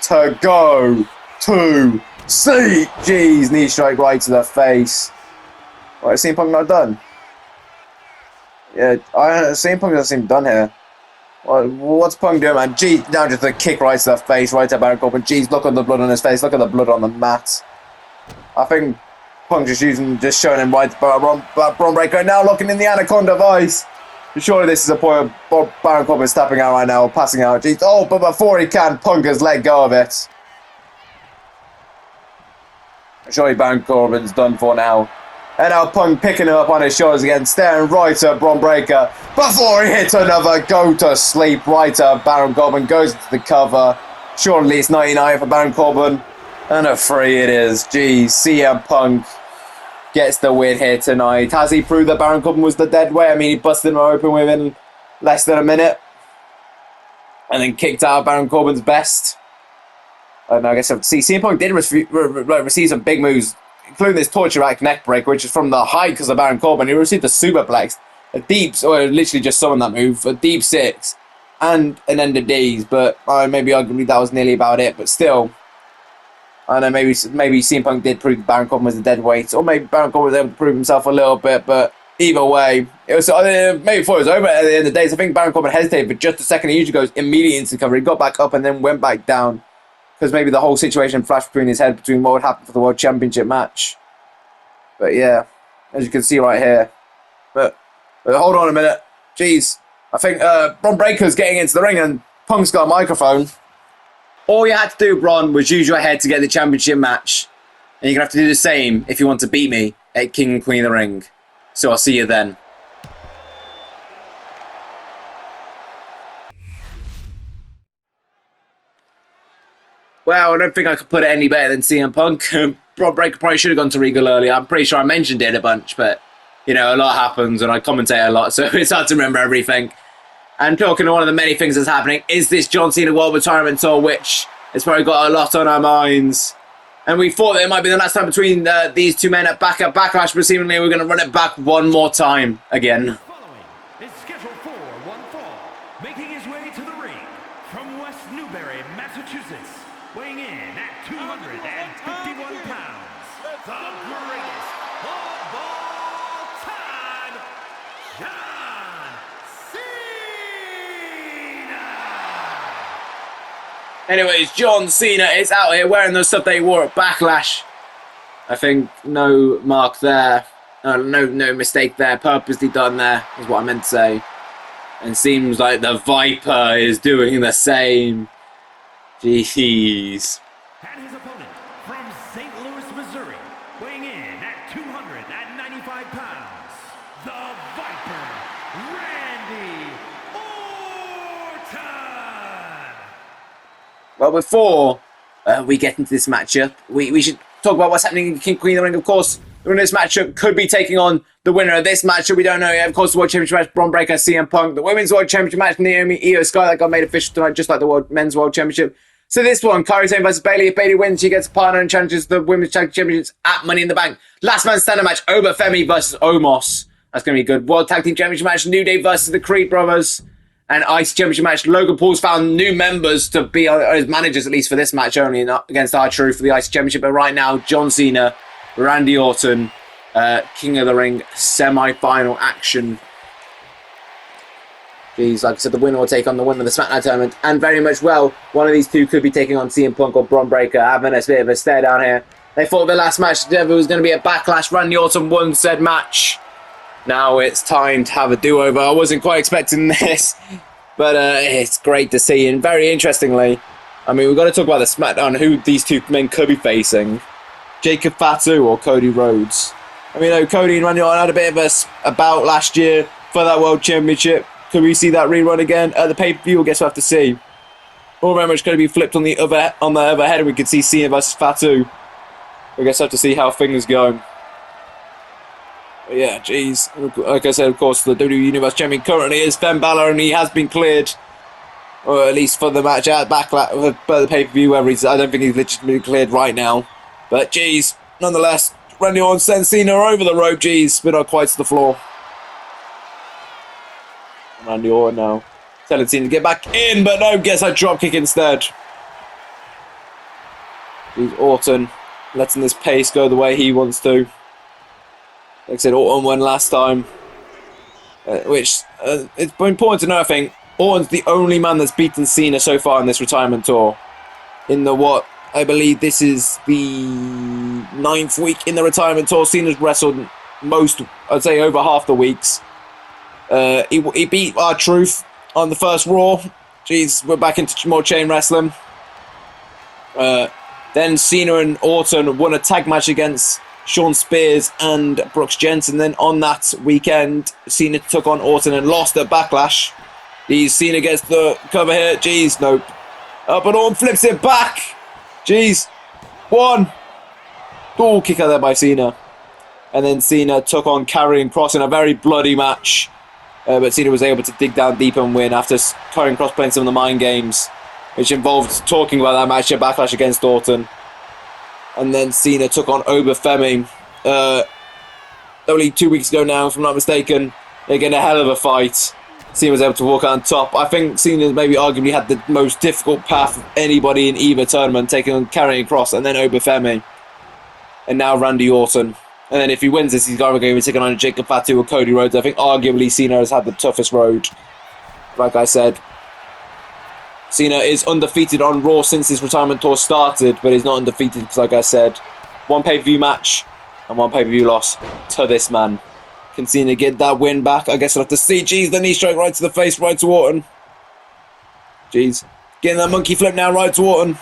to go to See, jeez, knee strike right to the face. Right, CM Punk not done. Yeah, CM Punk doesn't seem done here. What's Punk doing, man? Jeez, now just a kick right to the face, right to Baron Corbin. Jeez, look at the blood on his face. Look at the blood on the mat. I think Punk just showing him right to Bron Breaker. Now looking in the Anaconda Vice. Surely this is a point of Baron Corbin stepping out right now, passing out. Jeez, oh, but before he can, Punk has let go of it. Surely Baron Corbin's done for now. And now Punk picking him up on his shoulders again, staring right at Bron Breaker before he hits another go to sleep right at Baron Corbin, goes into the cover. Surely it's 99 for Baron Corbin. And a 3 it is. Jeez, CM Punk gets the win here tonight. Has he proved that Baron Corbin was the Deadweight? I mean, he busted him open within less than a minute. And then kicked out Baron Corbin's best. I guess CM Punk did receive some big moves, including this torture rack neck break, which is from the height because of Baron Corbin. He received a superplex, a deep, or literally just summoned that move, a deep 6, and an end of days. But maybe arguably that was nearly about it. But still, I don't know, maybe CM Punk did prove Baron Corbin was the dead weight, or maybe Baron Corbin was able to prove himself a little bit. But either way, it was maybe before it was over at the end of the days. I think Baron Corbin hesitated for just a second. He usually goes immediately into cover. He got back up and then went back down. Because maybe the whole situation flashed between his head between what would happen for the World Championship match. But yeah, as you can see right here. But hold on a minute. Jeez. I think Bron Breaker's getting into the ring and Punk's got a microphone. All you had to do, Bron, was use your head to get the championship match. And you're going to have to do the same if you want to beat me at King and Queen of the Ring. So I'll see you then. Well, I don't think I could put it any better than CM Punk. Bron Breaker probably should have gone to Regal earlier. I'm pretty sure I mentioned it a bunch, but, you know, a lot happens and I commentate a lot, so it's hard to remember everything. And talking to one of the many things that's happening is this John Cena World Retirement Tour, which has probably got a lot on our minds. And we thought that it might be the last time between these two men at Backlash, but seemingly we're going to run it back one more time again.
Following is scheduled for one fall, making his way to the ring from West Newbury, Massachusetts, weighing in at 251 pounds, the greatest of all time, John Cena!
Anyways, John Cena is out here wearing the stuff they wore at Backlash. I think no mark there. No mistake there. Purposely done there is what I meant to say. And seems like the Viper is doing the same. Jeez.
And his opponent from St. Louis, Missouri, weighing in at 295 pounds, the Viper, Randy Orton!
Well, before we get into this matchup, we should talk about what's happening in King Queen of the Ring. Of course, the winner of this matchup could be taking on the winner of this matchup. We don't know yet. Of course, the World Championship match, Bron Breakker, CM Punk. The Women's World Championship match, Naomi, Io Sky, that got made official tonight, just like the Men's World Championship. So this one, Kairi Sane versus Bayley. If Bayley wins, she gets a partner and challenges the Women's Championships at Money in the Bank. Last man standing match, Oba Femi versus Omos. That's going to be good. World Tag Team Championship match, New Day versus the Creed Brothers. And IC Championship match, Logan Paul's found new members to be as managers, at least for this match only, not against R-Truth for the IC Championship. But right now, John Cena, Randy Orton, King of the Ring, semi-final action. Jeez, like I said, the winner will take on the winner of the SmackDown tournament. And very much well, one of these two could be taking on CM Punk or Bron Breakker, having a bit of a stare down here. They thought the last match ever was going to be a Backlash. Randy Orton won said match. Now it's time to have a do-over. I wasn't quite expecting this, but it's great to see. And very interestingly, I mean, we've got to talk about the SmackDown, who these two men could be facing. Jacob Fatu or Cody Rhodes. I mean, Cody and Randy Orton had a bit of a bout last year for that World Championship. Could we see that rerun again at the pay-per-view? I guess we'll have to see. Or remember, it's going to be flipped on the other head, and we could see Cena versus Fatu. I guess we'll have to see how things go. But yeah, jeez. Like I said, of course, the WWE Universe Champion currently is Finn Balor, and he has been cleared, or at least for the match at Backlash, for the pay-per-view. I don't think he's legitimately cleared right now. But jeez, nonetheless, Randy Orton sends Cena over the rope. Jeez, but not quite to the floor. Randy Orton now telling Cena to get back in, but no, gets a drop kick instead. He's Orton letting this pace go the way he wants to. Like I said, Orton won last time. Which, it's important to know, I think, Orton's the only man that's beaten Cena so far in this retirement tour. In the what? I believe this is the 9th week in the retirement tour. Cena's wrestled most, I'd say, over half the weeks. He beat R-Truth on the first Raw. Jeez, we're back into more chain wrestling. Then Cena and Orton won a tag match against Shawn Spears and Brooks Jensen. Then on that weekend, Cena took on Orton and lost at Backlash. Jeez, Cena gets the cover here. Jeez, nope. But Orton flips it back. Jeez. 1. Oh, kick out there by Cena. And then Cena took on Kairi and Cross in a very bloody match. But Cena was able to dig down deep and win after Kairi and Cross playing some of the mind games, which involved talking about that match at Backlash against Orton. And then Cena took on Obafemi only 2 weeks ago now, if I'm not mistaken. They're getting a hell of a fight. Cena was able to walk out on top. I think Cena maybe arguably had the most difficult path of anybody in either tournament, taking on Karrion Kross and then Obafemi. And now Randy Orton. And then if he wins this, he's going to be taking on Jacob Fatu or Cody Rhodes. I think arguably Cena has had the toughest road. Like I said, Cena is undefeated on Raw since his retirement tour started, but he's not undefeated because, like I said, 1 pay-per-view match and 1 pay-per-view loss to this man. Can Cena get that win back? I guess I'll have to see. Jeez, the knee strike right to the face, right to Orton. Jeez. Getting that monkey flip now, right to Orton.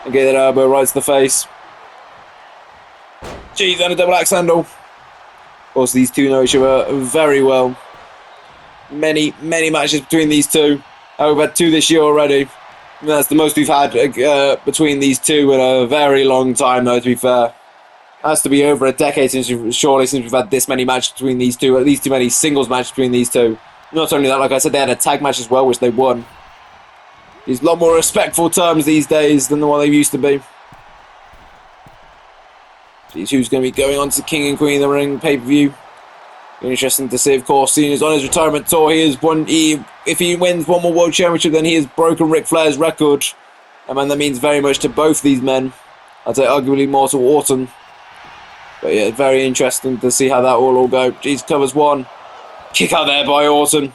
And get that elbow right to the face. Jeez, and a double axe handle. Of course, these two know each other very well. Many matches between these two. We've had 2 this year already. That's the most we've had between these two in a very long time, though, to be fair. It has to be over a decade since we've had this many matches between these two, at least too many singles matches between these two. Not only that, like I said, they had a tag match as well, which they won. There's a lot more respectful terms these days than the one they used to be. Jeez, who's going to be going on to King and Queen of the Ring pay-per-view? Interesting to see, of course. Cena's on his retirement tour. If he wins 1 more World Championship, then he has broken Ric Flair's record. And man, that means very much to both these men. I'd say arguably more to Orton. But yeah, very interesting to see how that will all go. Jeez, covers 1. Kick out there by Orton.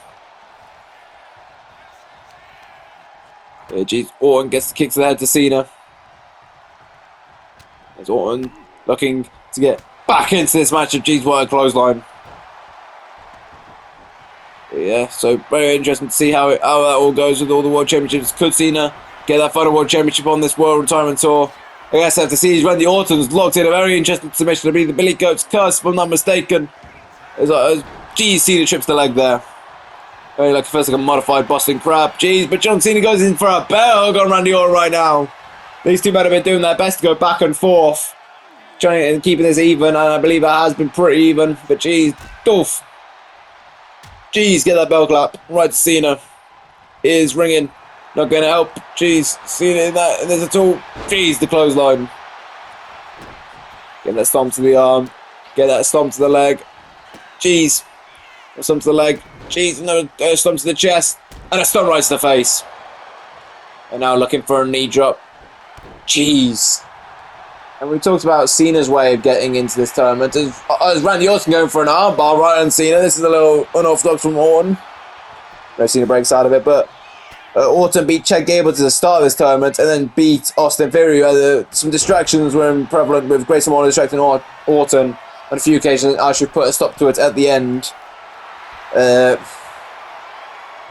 Yeah, jeez, Orton gets the kick to the head to Cena. There's Orton looking to get back into this match of jeez, what a clothesline. Yeah, so very interesting to see how that all goes with all the World Championships. Could Cena get that final World Championship on this World Retirement Tour? I guess I have to see Randy Orton's locked in a very interesting submission to be the Billy Goat's curse, if I'm not mistaken. Jeez, Cena trips the leg there. Very like a modified Boston Crab. Jeez, but John Cena goes in for a bell on Randy Orton right now. These two men have been doing their best to go back and forth, trying and keeping this even, and I believe it has been pretty even. But jeez, doof. Jeez, get that bell clap right to Cena. Is ringing. Not going to help. Jeez, Cena in that. And there's a tool. Jeez, the clothesline. Get that stomp to the arm. Get that stomp to the leg. Jeez. A stomp to the leg. Jeez, another stomp to the chest. And a stomp right to the face. And now looking for a knee drop. Jeez. And we talked about Cena's way of getting into this tournament. As Randy Orton going for an armbar right on Cena. This is a little unorthodox from Orton. No, Cena breaks out of it, but Orton beat Chad Gable to the start of this tournament and then beat Austin Theory. Some distractions were prevalent with Grayson Waller distracting Orton on a few occasions. I should put a stop to it at the end.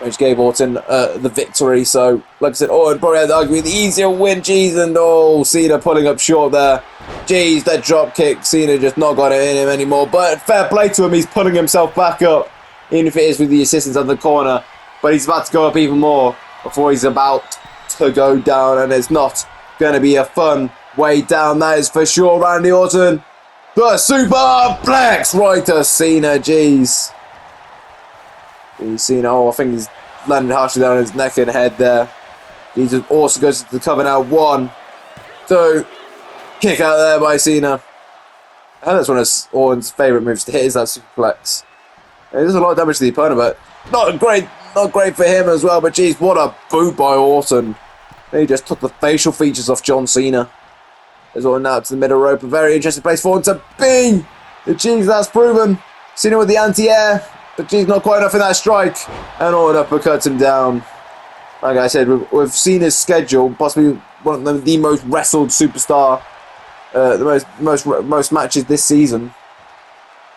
Which gave Orton the victory. So, like I said, Orton probably had to argue the easier win. Jeez, and Cena pulling up short there. Jeez, that drop kick. Cena just not got it in him anymore. But fair play to him. He's pulling himself back up, even if it is with the assistance on the corner. But he's about to go up even more before he's about to go down. And it's not going to be a fun way down. That is for sure. Randy Orton, the superplex right to Cena. Jeez. Cena, I think he's landed harshly down his neck and head there. He just also goes to the cover now. 1, 2, kick out there by Cena. I think that's one of Orton's favourite moves to hit, is that superplex. It does a lot of damage to the opponent, but not great for him as well. But geez, what a boot by Orton. He just took the facial features off John Cena. There's Orton now to the middle rope. A very interesting place for Orton to be. Jeez, that's proven. Cena with the anti-air. But geez, not quite enough in that strike. And Orton uppercuts him down. Like I said, we've seen his schedule. Possibly one of the most wrestled superstar. The most matches this season.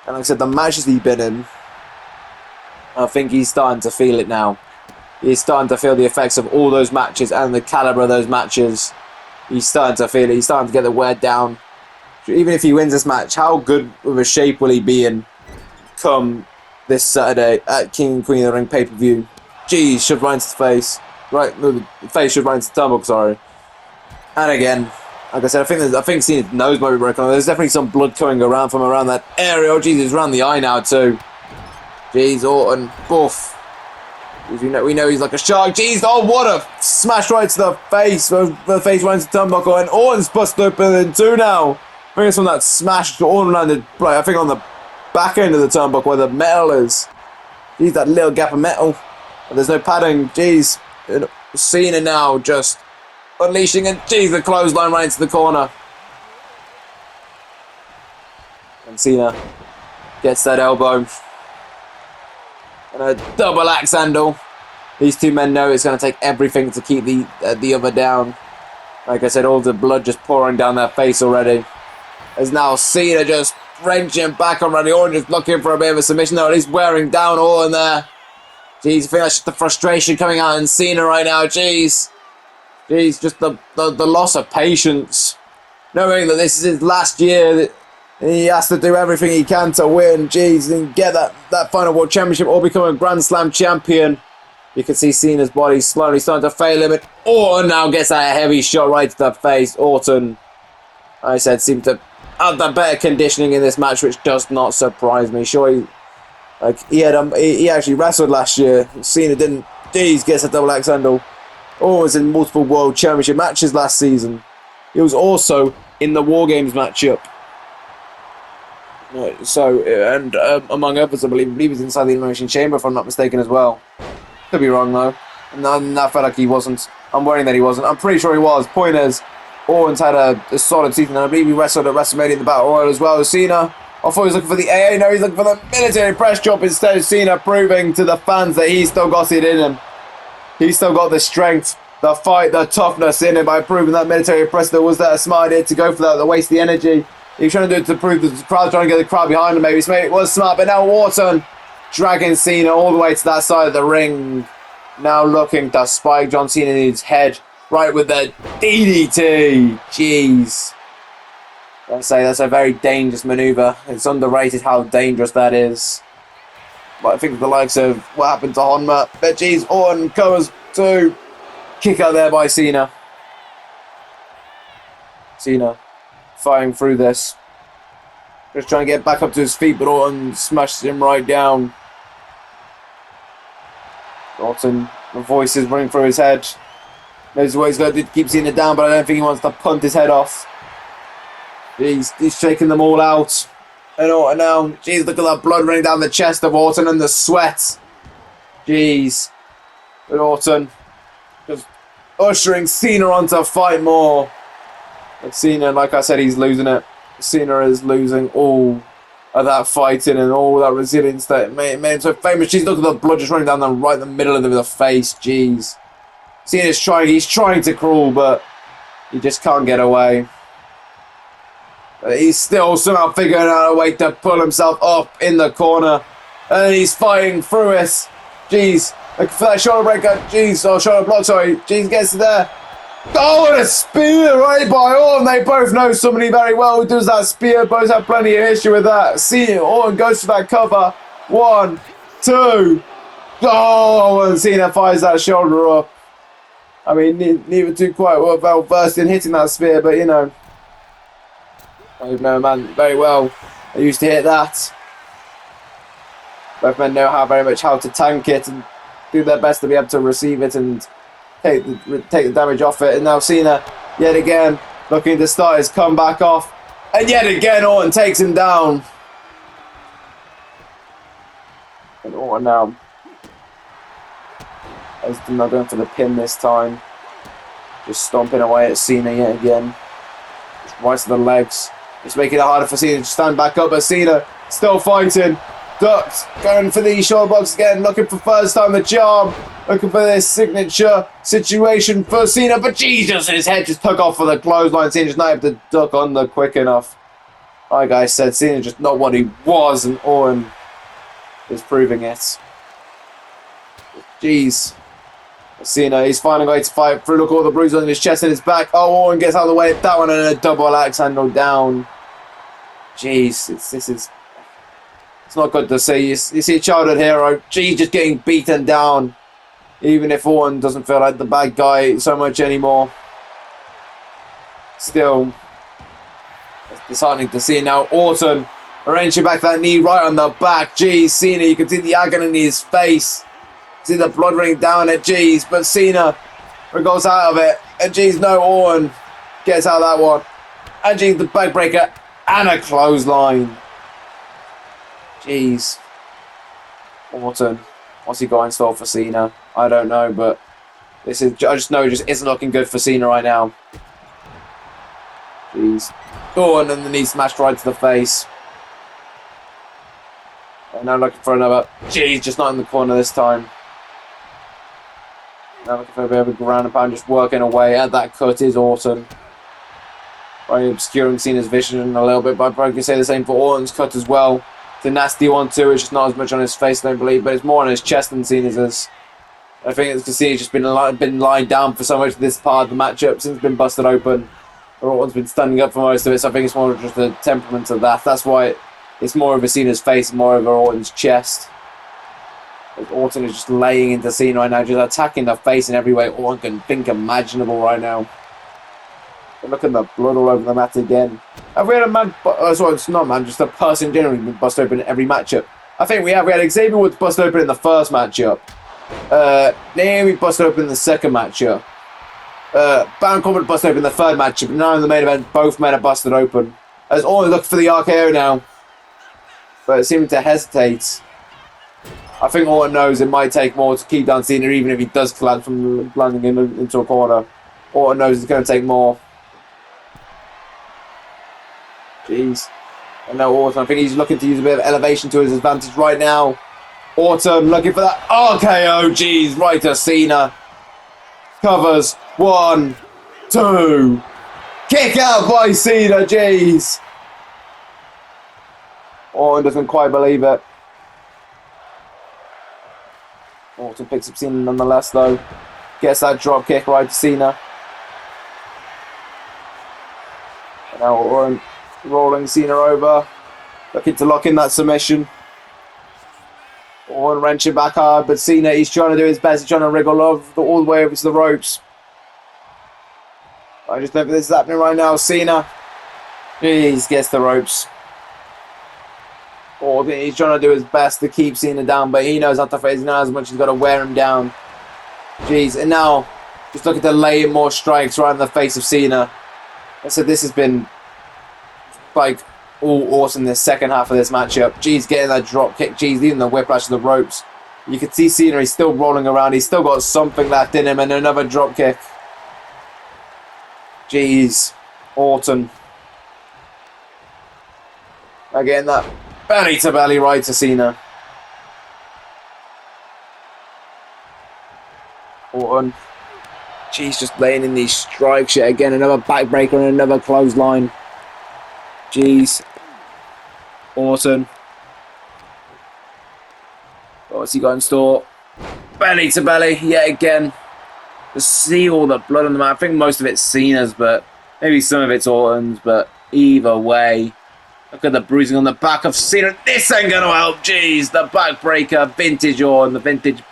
And like I said, the matches he's been in, I think he's starting to feel it now. He's starting to feel the effects of all those matches and the caliber of those matches. He's starting to feel it. He's starting to get the wear down. Even if he wins this match, how good of a shape will he be in come this Saturday at King and Queen of the Ring pay-per-view? Jeez, shoved right into the face. Right, no, the face shoved right into the turnbuckle, sorry. And again, like I said, I think Cena's nose might be broken. There's definitely some blood coming around from around that area. Oh, jeez, it's around the eye now too. Jeez, Orton, boof. Jeez, we know he's like a shark. Jeez, oh, what a smash right to the face. The face right into the turnbuckle, and Orton's busted open in two now. I think it's from that smash Orton landed, like, I think on the back end of the turnbuckle where the metal is. Jeez, that little gap of metal. And there's no padding. Jeez, Cena now just unleashing, and jeez, the clothesline right into the corner. And Cena gets that elbow. And a double axe handle. These two men know it's going to take everything to keep the other down. Like I said, all the blood just pouring down their face already. As now Cena just wrenching back on Randy Orton, just looking for a bit of a submission. No, he's wearing down Orton there. Jeez, I think that's just the frustration coming out in Cena right now. Jeez. Jeez, just the loss of patience. Knowing that this is his last year, that he has to do everything he can to win. Jeez, and get that final World Championship or become a Grand Slam champion. You can see Cena's body slowly starting to fail him. And Orton now gets that heavy shot right to the face. Orton, I said, seemed to have the better conditioning in this match, which does not surprise me. Sure, he actually wrestled last year. Cena didn't. Jeez, gets a double axe handle. Orton was in multiple World Championship matches last season. He was also in the War Games matchup. So, and among others, I believe he was inside the Elimination Chamber, if I'm not mistaken, as well. Could be wrong, though. And I felt like he wasn't. I'm worrying that he wasn't. I'm pretty sure he was. Point is, Orton's had a solid season, and I believe he wrestled at WrestleMania in the Battle Royal as well as Cena. I thought he was looking for the AA. No, he's looking for the military press job instead of Cena, proving to the fans that he's still got it in him. He's still got the strength, the fight, the toughness in him by proving that military press. That was that a smart idea to go for that, to waste the energy. He was trying to do it to prove that the crowd, trying to get the crowd behind him. Maybe it was smart, but now Orton dragging Cena all the way to that side of the ring. Now looking to spike John Cena in his head, right with the DDT. Jeez. I'd say that's a very dangerous maneuver. It's underrated how dangerous that is. But I think the likes of what happened to Honma. But jeez, Orton covers to kick out there by Cena. Cena fighting through this. Just trying to get back up to his feet, but Orton smashes him right down. Orton, the voice is running through his head. Knows what he's got to do to keep Cena down, but I don't think he wants to punt his head off. He's shaking them all out. And Orton now, jeez, look at that blood running down the chest of Orton and the sweat. Jeez. But Orton just ushering Cena on to fight more. But Cena, like I said, he's losing it. Cena is losing all of that fighting and all that resilience that made him so famous. Jeez, look at the blood just running down right in the middle of the face. Jeez. Cena's he's trying to crawl, but he just can't get away. He's still somehow figuring out a way to pull himself up in the corner. And he's fighting through it. Jeez. Looking for that shoulder breaker. Jeez. Oh, shoulder block, sorry. Jeez gets there. Oh, and a spear right by Orton. They both know somebody very well who does that spear. Both have plenty of history with that. Cena, Orton goes for that cover. 1, 2. Oh, and Cena fires that shoulder up. I mean, neither two quite well versed in hitting that spear, but you know. I know man very well. I used to hit that. Both men know how to tank it and do their best to be able to receive it and take the damage off it. And now Cena, yet again, looking to start his comeback off. And yet again, Orton takes him down. And Orton now is not going for the pin this time. Just stomping away at Cena yet again. Just right to the legs. It's making it harder for Cena to stand back up, but Cena still fighting. Ducked, going for the shoulder blocks again, looking for first time the charm, looking for this signature situation for Cena, but Jesus, his head just took off for the clothesline. Cena just not able to duck under quick enough. Like I said, Cena just not what he was, and Orton is proving it. Jeez. Cena, he's finding a way to fight through. Look at all the bruises on his chest and his back. Oh, Orton gets out of the way. That one and a double axe handle down. Jeez, it's not good to see. You see a childhood hero, geez, just getting beaten down. Even if Orton doesn't feel like the bad guy so much anymore. Still, it's disheartening to see now. Orton arranging back that knee right on the back. Jeez, Cena, you can see the agony in his face. See the blood running down it, jeez. But Cena goes out of it. And jeez, no, Orton gets out of that one. And jeez, the backbreaker and a clothesline. Jeez. Orton, what's he got in store for Cena? I don't know, but I just know it just isn't looking good for Cena right now. Jeez. Oh, and then the knee smashed right to the face. And now looking for another. Jeez, just not in the corner this time. Now looking for a bit of a ground and pound, just working away at that cut is Orton. Probably obscuring Cena's vision a little bit, but I probably could say the same for Orton's cut as well. The nasty one too, it's just not as much on his face, I don't believe, but it's more on his chest than Cena's is. I think it's because Cena's just been lying down for so much of this part of the matchup since it's been busted open. Orton's been standing up for most of it, so I think it's more just the temperament of that. That's why it's more over Cena's face and more over Orton's chest. Orton is just laying into Cena right now, just attacking the face in every way Orton can think imaginable right now. Look at the blood all over the mat again. Have we had a man, sorry, it's not man, just a person generally been bust open in every matchup? I think we have. We had Xavier Woods bust open in the first matchup. Naomi bust open in the second matchup. Baron Corbin bust open in the third matchup. And now in the main event, both men are busted open. As Orton looking for the RKO now. But it seems to hesitate. I think Orton knows it might take more to keep down Cena, even if he does collapse from landing into a corner. Orton knows it's going to take more. Jeez. And now Orton, I think he's looking to use a bit of elevation to his advantage right now. Orton looking for that RKO, jeez, right to Cena. Covers, 1, 2. Kick out by Cena, jeez. Orton doesn't quite believe it. Orton picks up Cena nonetheless though. Gets that drop kick right to Cena. And now Orton rolling Cena over. Looking to lock in that submission. Orton wrenching back hard, but Cena, he's trying to do his best. He's trying to wriggle all the way over to the ropes. I just don't think this is happening right now. Cena, he gets the ropes. Orton, he's trying to do his best to keep Cena down, but he knows not to face. He knows how much he's got to wear him down. Jeez, and now just looking to lay in more strikes right in the face of Cena. I said this has been like all awesome this second half of this matchup. Jeez, getting that drop kick. Jeez, even the whiplash of the ropes. You can see Cena, he's still rolling around. He's still got something left in him, and another drop kick. Jeez, Orton. Again, that belly to belly right to Cena. Orton. Jeez, just laying in these strikes yet again. Another backbreaker and another clothesline. Jeez. Orton. What's he got in store? Belly to belly yet again. Just see all the blood on the mat. I think most of it's Cena's, but maybe some of it's Orton's. But either way, look at the bruising on the back of Cena. This ain't going to help. Jeez, the backbreaker. Vintage Orton. The vintage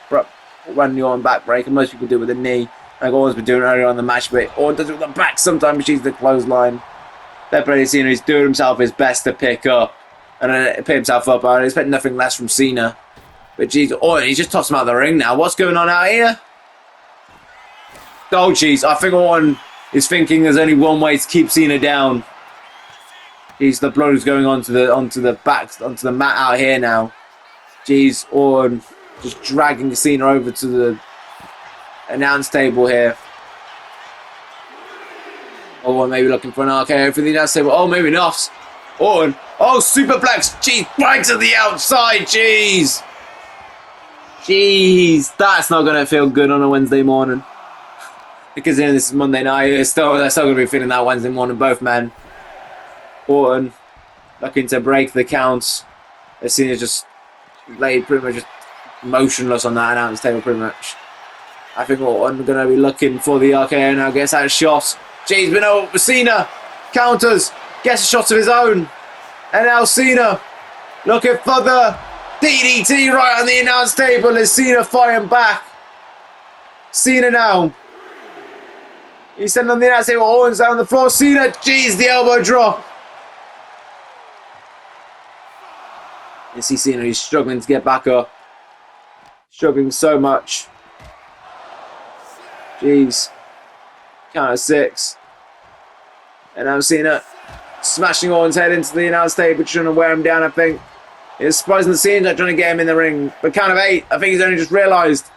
Randy Orton backbreaker. Most people do it with a knee. Like Orton's been doing earlier on the match, but Orton does it with the back sometimes. She's the clothesline. Definitely Cena, he's doing himself his best to pick up and pick himself up. I expect nothing less from Cena. But geez, Orton, he's just tossed him out of the ring now. What's going on out here? Oh jeez, I think Orton is thinking there's only one way to keep Cena down. Jeez, the blood is going onto the mat out here now. Jeez, Orton just dragging Cena over to the announce table here. Orton maybe looking for an RKO for the outside. Oh, maybe not. Orton. Oh, superplex. Jeez, right to the outside. Jeez. Jeez. That's not going to feel good on a Wednesday morning. Because then this is Monday night. They're still going to be feeling that Wednesday morning, both men. Orton looking to break the counts. As soon as just laid pretty much just motionless on that announce table pretty much. I think Orton going to be looking for the RKO now. Gets that shot. Jeez, but no, Cena counters. Gets a shot of his own. And now Cena looking for the DDT right on the announce table as Cena fighting back. Cena now. He's sending on the announce table. Orton's down on the floor. Cena, jeez, the elbow drop. You see Cena, he's struggling to get back up. Struggling so much. Jeez. Count of 6. And now Cena smashing Orton's head into the announce table, trying to wear him down, I think. It's surprising that Cena's not trying to get him in the ring. But count of 8, I think he's only just realised.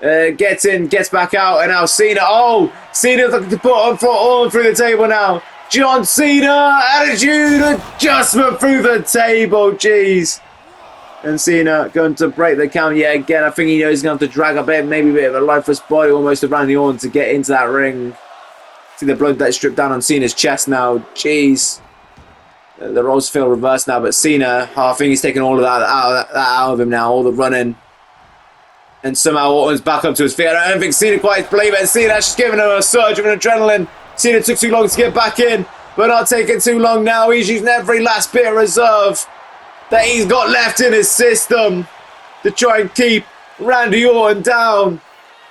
Gets in, gets back out, and now Cena. Oh, Cena's looking to put on for Orton through the table now. John Cena, attitude adjustment through the table, jeez. And Cena going to break the count yet again. I think he knows he's going to have to drag a bit, maybe a bit of a lifeless body almost around the Orton to get into that ring. See the blood that's stripped down on Cena's chest now, jeez. The roles feel reversed now, but Cena, I think he's taking all of that out of him now, all the running. And somehow Orton's back up to his feet. I don't think Cena quite believes it. Cena's just giving him a surge of adrenaline. Cena took too long to get back in, but not taking too long now. He's using every last bit of reserve that he's got left in his system to try and keep Randy Orton down.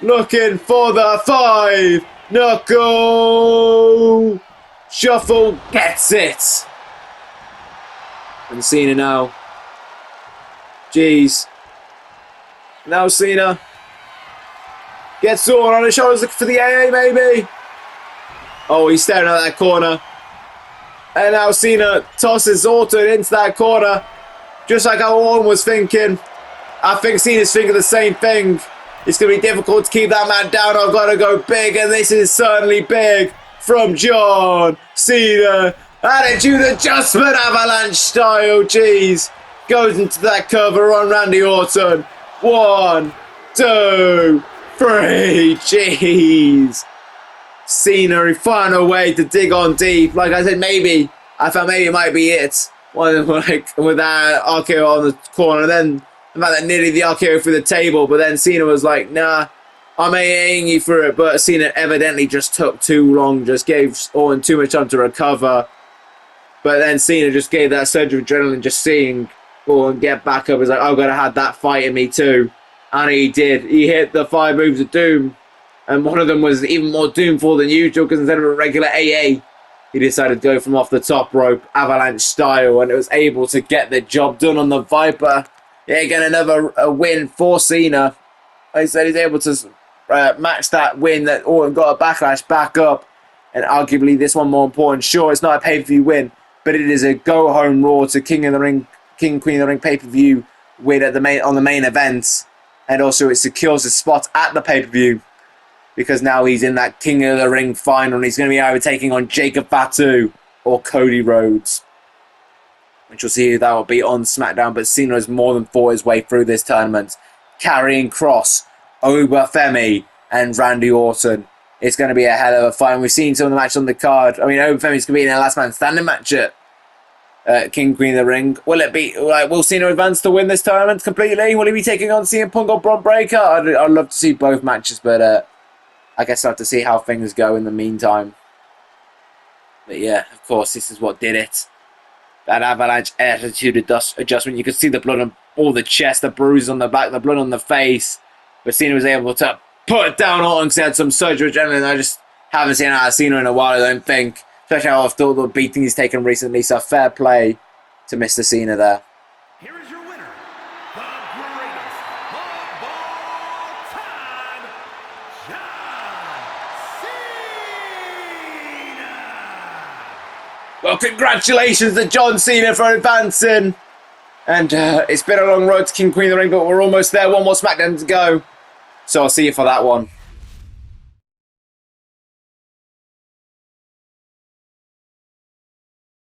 Looking for the 5 knuckle shuffle, gets it. And Cena now. Jeez. Now Cena gets Orton on his shoulders, looking for the AA maybe. Oh, he's staring at that corner. And now Cena tosses Orton into that corner. Just like how Orton was thinking. I think Cena's thinking the same thing. It's going to be difficult to keep that man down. I've got to go big, and this is certainly big from John Cena. Attitude adjustment, avalanche style, jeez. Goes into that cover on Randy Orton. 1, 2, 3, jeez. Cena, he found a way to dig on deep. Like I said, maybe. I thought maybe it might be it. Like, with that RKO on the corner. Then about that nearly the RKO through the table. But then Cena was like, nah, I'm AAing you for it. But Cena evidently just took too long. Just gave Orton too much time to recover. But then Cena just gave that surge of adrenaline just seeing Orton get back up. He's like, I've got to have that fight in me too. And he did. He hit the 5 moves of doom. And one of them was even more doomful than usual because instead of a regular AA, he decided to go from off the top rope, avalanche style, and it was able to get the job done on the Viper. Yeah, again, another win for Cena. Like I said, he's able to match that win that Orton got a Backlash back up. And arguably this one more important. Sure, it's not a pay-per-view win, but it is a go-home Raw to King of the Ring, King Queen of the Ring pay-per-view win at on the main event. And also it secures his spot at the pay-per-view. Because now he's in that King of the Ring final. And he's going to be either taking on Jacob Fatu or Cody Rhodes. Which we'll see who that will be on SmackDown. But Cena has more than fought his way through this tournament. Carrying Cross, Obafemi, and Randy Orton. It's going to be a hell of a fight. And we've seen some of the matches on the card. I mean, Obafemi's going to be in a last man standing match at King Queen of the Ring. Will it be like, will Cena advance to win this tournament completely? Will he be taking on CM Punk or Bron Breakker? I'd love to see both matches, but I guess I'll have to see how things go in the meantime. But yeah, of course, this is what did it. That avalanche attitude adjustment. You could see the blood on all the chest, the bruises on the back, the blood on the face. But Cena was able to put it down Orton because he had some surge of adrenaline. I just haven't seen out of Cena in a while, I don't think. Especially how often the beating he's taken recently. So fair play to Mr. Cena there.
Here is your winner, the greatest of all time, John Cena.
Well, congratulations to John Cena for advancing. And it's been a long road to King Queen of the Ring, but we're almost there. One more SmackDown to go. So I'll see you for that one.